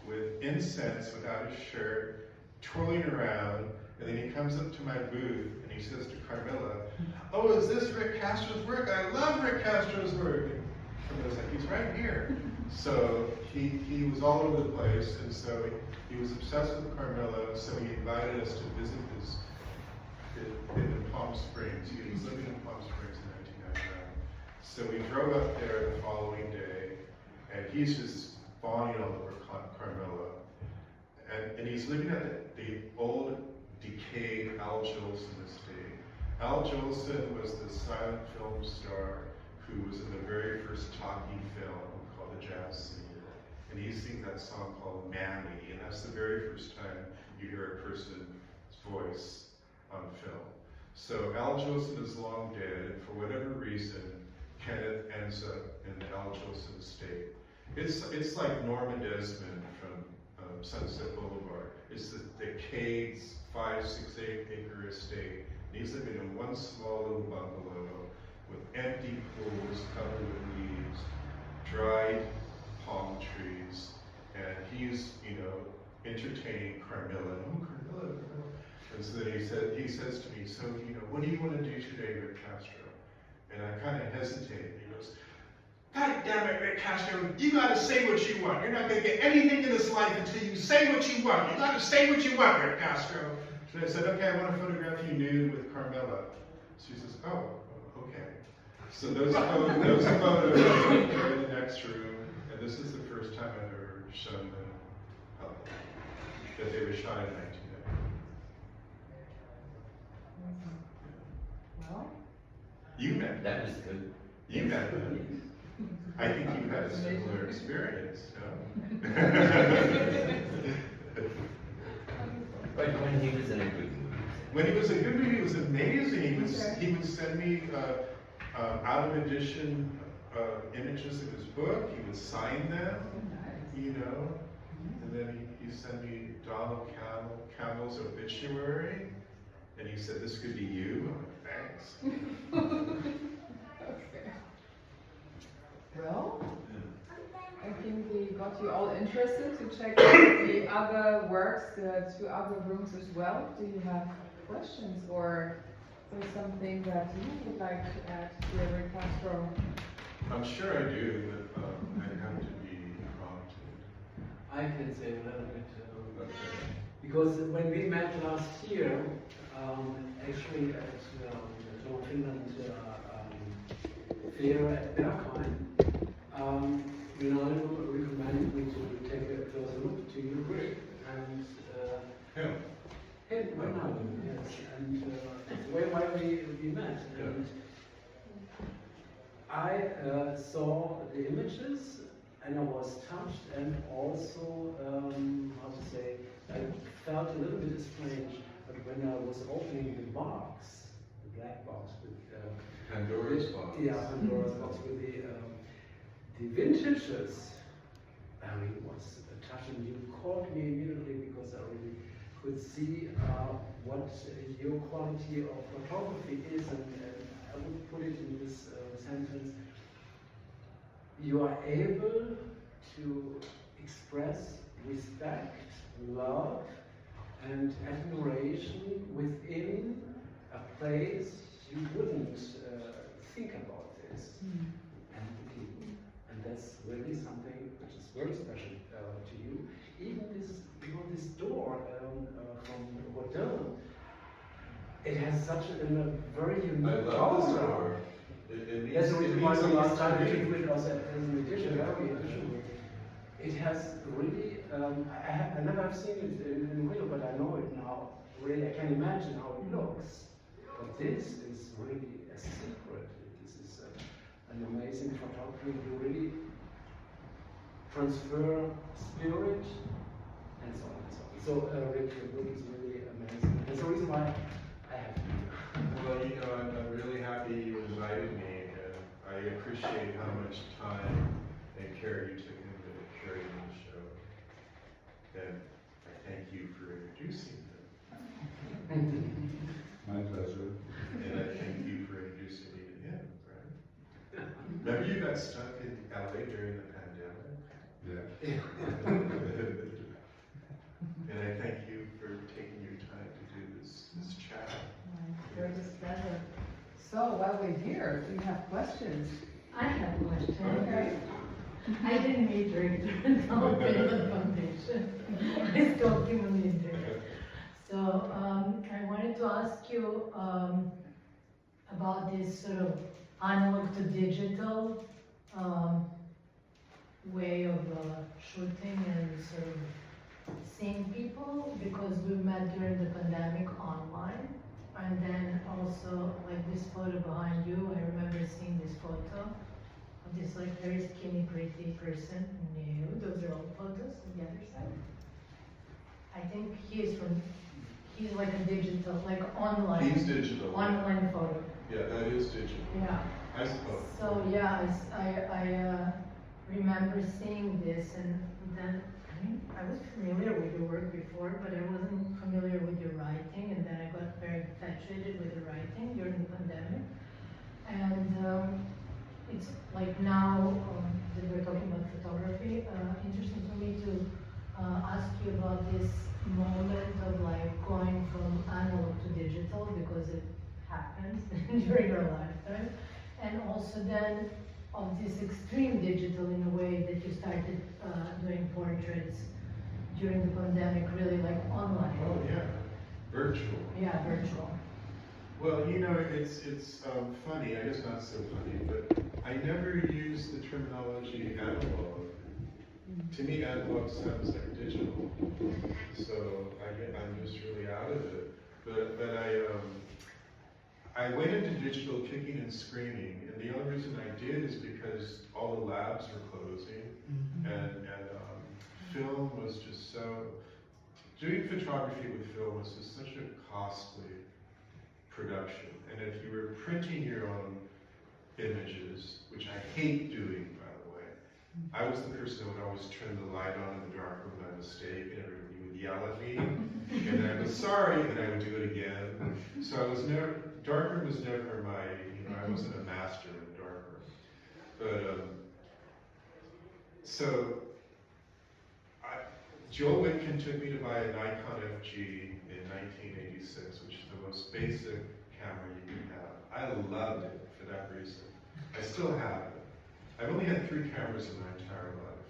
with incense without his shirt, twirling around, and then he comes up to my booth and he says to Carmilla, "Oh, is this Rick Castro's work? I love Rick Castro's work." And Carmilla's like, "He's right here." So he was all over the place, and so he was obsessed with Carmilla, so he invited us to visit his in Palm Springs. He was living in Palm Springs in 1999. So we drove up there the following day, and he's just fawning all over Carmilla. And he's living at the old, decayed Al Jolson estate. Al Jolson was the silent film star who was in the very first talkie film called The Jazz Singer. And he sings that song called Mammy, and that's the very first time you hear a person's voice on film. So Al Jolson is long dead, and for whatever reason, Kenneth ends up in the Al Jolson estate. It's like Norma Desmond from Sunset Boulevard. It's the decayed 5, 6, 8 acre estate. And he's living in one small little bungalow with empty pools covered with leaves, dried palm trees, and he's, entertaining Carmilla. "Oh, Carmilla, Carmilla." And so then he says to me, "So, what do you want to do today, Rick Castro?" And I kind of hesitated. He goes, "God damn it, Rick Castro, you gotta say what you want. You're not gonna get anything in this life until you say what you want. You gotta say what you want, Rick Castro." So I said, "Okay, I want to photograph you nude with Carmilla." She says, "Oh, okay." So those photos are in the next room, and this is the first time I've ever shown them that they were shot in 1990. Well, You met That was good. You met them. I think you had a similar experience, no? But when he was in a good mood. When he was a good movie, it was amazing. He would send me out of edition images of his book. He would sign them, and then he sent me Donald Campbell's obituary, and he said, "This could be you." I'm like, "Thanks." okay. Well, I think we got you all interested to check out the other works, the 2 other rooms as well. Do you have questions or something that you would like to add to Rick Castro? I'm sure I do, but I have to be prompted. I can say a little bit, because when we met last year, actually at Tom Finland fair at Berghain, Ronaldo recommended me to take a closer look to your work, and Him. Ronaldo, yes, and that's why we met. And I saw the images, and I was touched, and also, I felt a little bit strange, but when I was opening the box, the black box with Pandora's box. Yeah, Pandora's box with the vintages, I really was touched, and you caught me immediately because I really could see what your quality of photography is, and I would put it in this sentence. You are able to express respect, love, and admiration within a place you wouldn't think about such a very I unique love the genre. store. It means, That's the it reason why means a we lot to decided to me. do it also as an edition, Galerie edition. It has really, I never have seen it in real, but I know it now. Really, I can imagine how it looks. But this is really a secret. This is an amazing photography. You really transfer spirit and so on and so on. So, Rick, your book is really amazing. That's the reason why I have it here. Well, you know, I'm really happy you invited me, and I appreciate how much time and care you took into curating the show. And I thank you for introducing them. My pleasure. And I thank you for introducing me to him, right? Remember you got stuck in LA during the pandemic? Yeah. And I thank you for taking your time to do this chat. My greatest pleasure. So while we're here, do you have questions? I have a question. Okay. I didn't meet Rick during the Finland Foundation. I still human meet. So I wanted to ask you about this sort of analog to digital way of shooting and sort of seeing people, because we met during the pandemic online. And then also, like this photo behind you, I remember seeing this photo of this like very skinny, pretty person. No, those are old photos on the other side. I think he's like a digital, like online. He's digital. Online photo. Yeah, that is digital. Yeah. I suppose. So yeah, I remember seeing this, and then I was familiar with your work before, but I wasn't familiar with your writing, and then I got very infatuated with the writing during the pandemic. And it's like now that we're talking about photography, interesting for me to ask you about this moment of like going from analog to digital, because it happens during our lifetime, and also then of this extreme digital in a way that you started doing portraits during the pandemic, really like online. Oh, yeah. Virtual. Yeah, virtual. Well, you know, it's funny, I guess not so funny, but I never use the terminology analog. To me, analog sounds like digital. So I'm just really out of it. But I went into digital kicking and screaming, and the only reason I did is because all the labs were closing, and film was just so, doing photography with film was just such a costly production. And if you were printing your own images, which I hate doing, by the way, I was the person that would always turn the light on in the dark room by mistake, and everybody would yell at me, and I was sorry, and I would do it again. So I was never, darkroom was never my, I wasn't a master in the darkroom. But, so, Joel Whitkin took me to buy a Nikon FG in 1986, which is the most basic camera you can have. I loved it for that reason. I still have it. I've only had 3 cameras in my entire life.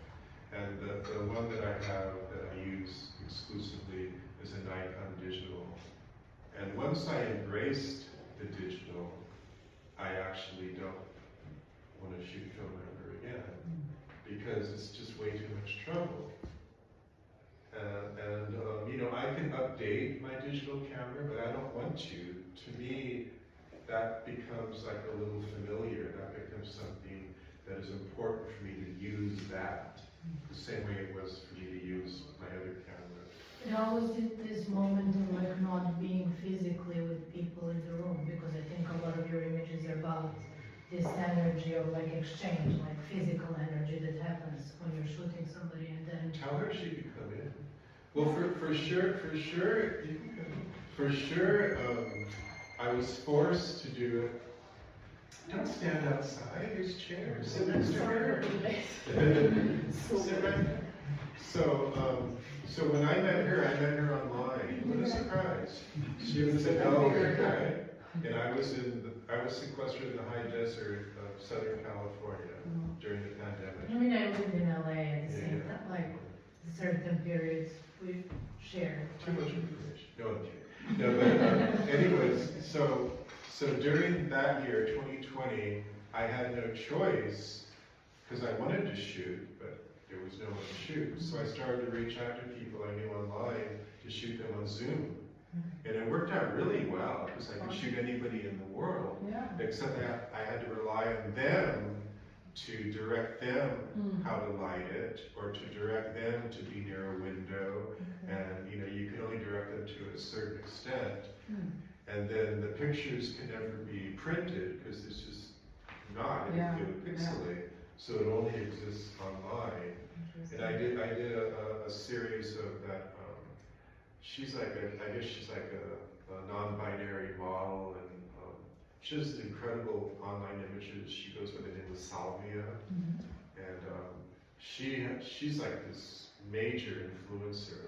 And the one that I have that I use exclusively is a Nikon digital. And once I embraced the digital, I actually don't want to shoot film ever again, because it's just way too much trouble. You know, I can update my digital camera, but I don't want to. To me, that becomes like a little familiar. That becomes something that is important for me to use that, the same way it was for me to use my other camera. It always did this moment of like not being physically with people in the room, because I think a lot of your images are about this energy of like exchange, like physical energy that happens when you're shooting somebody, and then Tell her she could come in. Well, for sure, I was forced to do it. Don't stand outside, there's chairs, sit next to her. Sit right there. So when I met her online. What a surprise. She was in Galerie, right? And I was sequestered in the high desert of Southern California during the pandemic. I mean, I lived in LA at the same Yeah. time, like certain periods we shared. Too much information. No, I'm kidding. No, but anyways, so during that year, 2020, I had no choice because I wanted to shoot, but there was no one to shoot. So I started to reach out to people I knew online to shoot them on Zoom. And it worked out really well because I could shoot anybody in the world, Yeah. except that I had to rely on them to direct them how to light it, or to direct them to be near a window. And you can only direct them to a certain extent. And then the pictures can never be printed because it's just not, it would pixelate. So it only exists online. And I did a series of that. She's like I guess she's like a non-binary model, and she has incredible online images. She goes by the name of Salvia, and she's like this major influencer.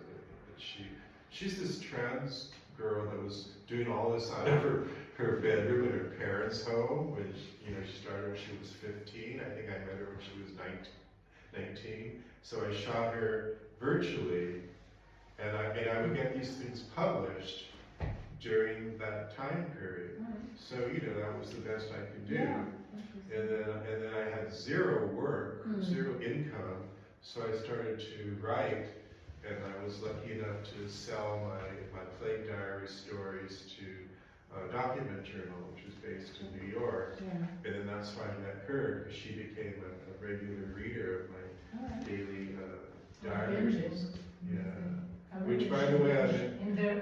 She's this trans girl that was doing all this out of her bedroom in her parents' home, which she started when she was 15. I think I met her when she was 19. So I shot her virtually, and I would get these things published during that time period. So that was the best I could do. And then I had zero work, zero income. So I started to write, and I was lucky enough to sell my plague diary stories to a document journal, which is based in New York. And then that's why I met her, because she became a regular reader of my daily diaries. Which, by the way, in their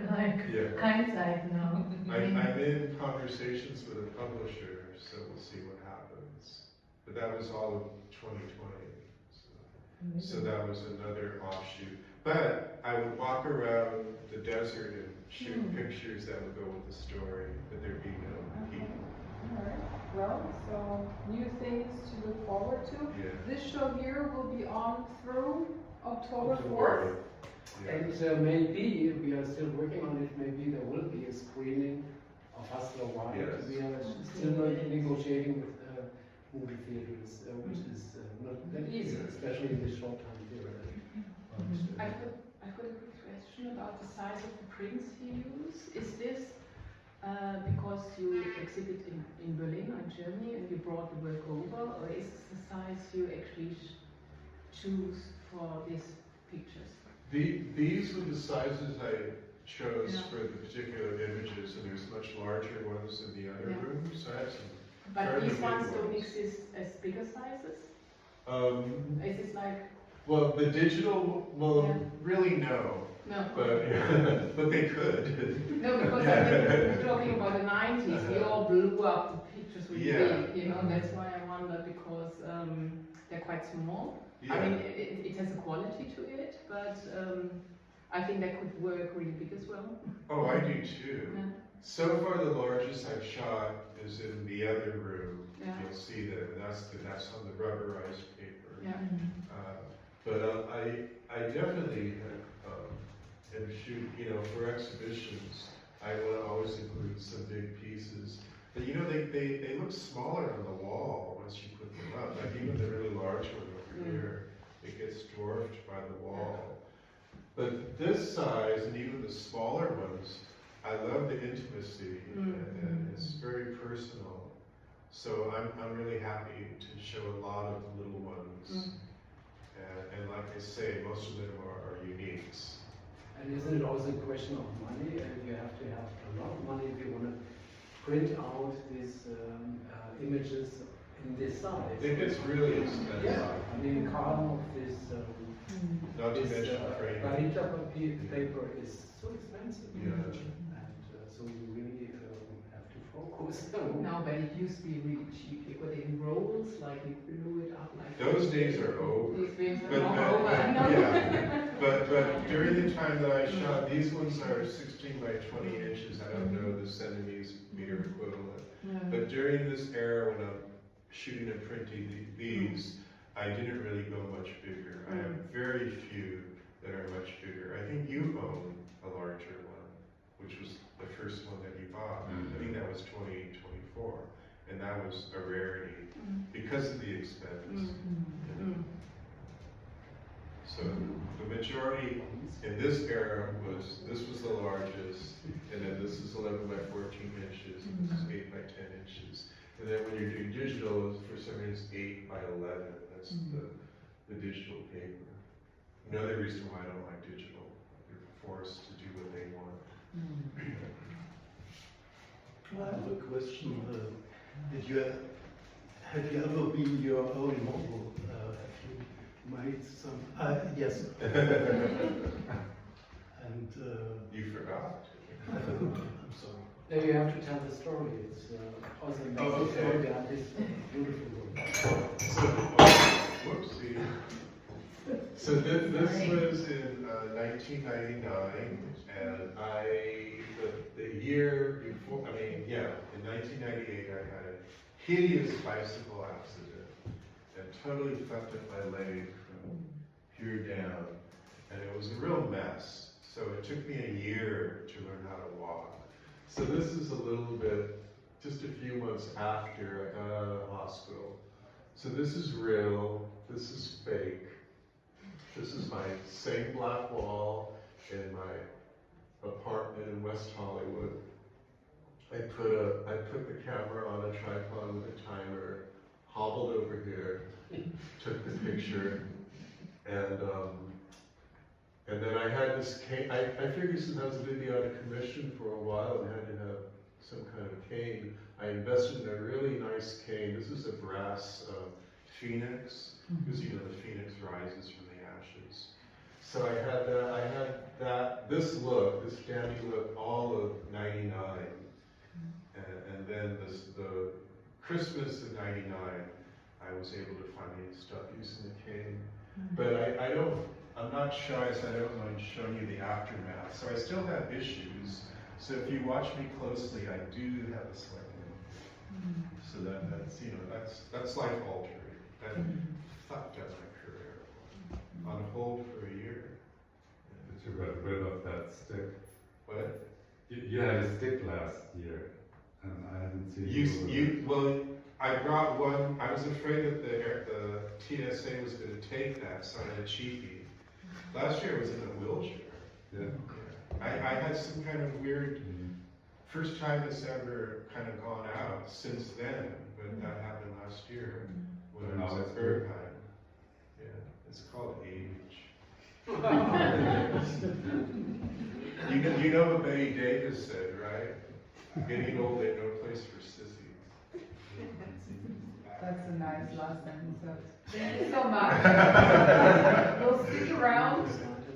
hindsight now. I'm in conversations with a publisher, so we'll see what happens. But that was all of 2020. So that was another offshoot. But I would walk around the desert and shoot pictures that would go with the story, but there'd be no people. Alright, well, so new things to look forward to. Yeah. This show here will be on through October 4th. Yeah. And maybe, we are still working on it, maybe there will be a screening of Hustler Wild. Yes. We are still negotiating with movie theaters, which is not that easy, especially in this short time period. I've got a quick question about the size of the prints you use. Is this because you exhibit in Berlin or Germany and you brought the work over, or is this the size you actually choose for these pictures? These were the sizes I chose for the particular images, and there's much larger ones in the other rooms. So I have some. But these ones don't exist as bigger sizes? Is it like? Well, the digital, really no. No. But they could. No, because I've been talking about the 90s. We all blew up the pictures really big, that's why I wonder, because they're quite small. Yeah. I mean, it has a quality to it, but I think that could work really big as well. Oh, I do too. Yeah. So far, the largest I've shot is in the other room. Yeah. You'll see that, and that's on the rubberized paper. Yeah. But I definitely am shoot, for exhibitions, I want to always include some big pieces. But they look smaller on the wall once you put them up. Like even the really large one over here, it gets dwarfed by the wall. But this size and even the smaller ones, I love the intimacy, and it's very personal. So I'm really happy to show a lot of the little ones. And like I say, most of them are uniques. And isn't it also a question of money? And you have to have a lot of money if you want to print out these images in this size. It gets really expensive. Yeah, I mean, carton of this Not to mention framing. Galerie paper is so expensive. Yeah. And so you really have to focus. No, but it used to be really cheap. You got it in rolls, like you blew it up like. Those days are over. These days But, are all over. I know. yeah. But during the time that I shot, these ones are 16 by 20 inches. I don't know the centimeter equivalent. But during this era when I'm shooting and printing these, I didn't really go much bigger. I have very few that are much bigger. I think you own a larger one, which was the first one that you bought. I think that was 2024, and that was a rarity because of the expense. So The majority in this era this was the largest, and then this is 11 by 14 inches, and this is 8 by 10 inches. And then when you're doing digital, for some reason it's 8 by 11. That's the digital paper. Another reason why I don't like digital. You're forced to do what they want. I have a question. Have you ever been your own model? Have you made some? Yes. And You forgot. I'm sorry. Now you have to tell the story. It's also an amazing okay. story behind this beautiful work. So, whoopsie. So this was in 1999, and the year before, in 1998 I had a hideous bicycle accident and totally fucked up my leg from here down, and it was a real mess. So it took me a year to learn how to walk. So this is a little bit, just a few months after I got out of the hospital. So this is real, this is fake. This is my same black wall in my apartment in West Hollywood. I put the camera on a tripod with a timer, hobbled over here, took the picture, and then I had this cane. I figured since I was going to be on a commission for a while and had to have some kind of cane, I invested in a really nice cane. This is a brass phoenix, because the phoenix rises from the ashes. So I had this dandy look, all of '99, and then the Christmas of '99, I was able to finally stop using the cane. But I'm not shy, so I don't mind showing you the aftermath. So I still have issues. So if you watch me closely, I do have a slight limp. So that's life altering. That fucked up my career. On hold for a year. Did you get rid of that stick? What? You had a stick last year, and I haven't seen Well, I brought one. I was afraid that the TSA was going to take that, so I had a cheapie. Last year I was in a wheelchair. Yeah. I had some kind of weird, first time it's ever kind of gone out since then, but that happened last year when I was at Bergheim. Yeah, it's called age. You know what Betty Davis said, right? Getting old ain't no place for sissies. That's a nice last sentence. Thank you so much. We'll stick around,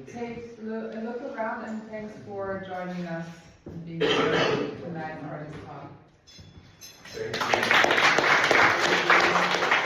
take a look around, and thanks for joining us and being here tonight in Artist Talk. Thank you.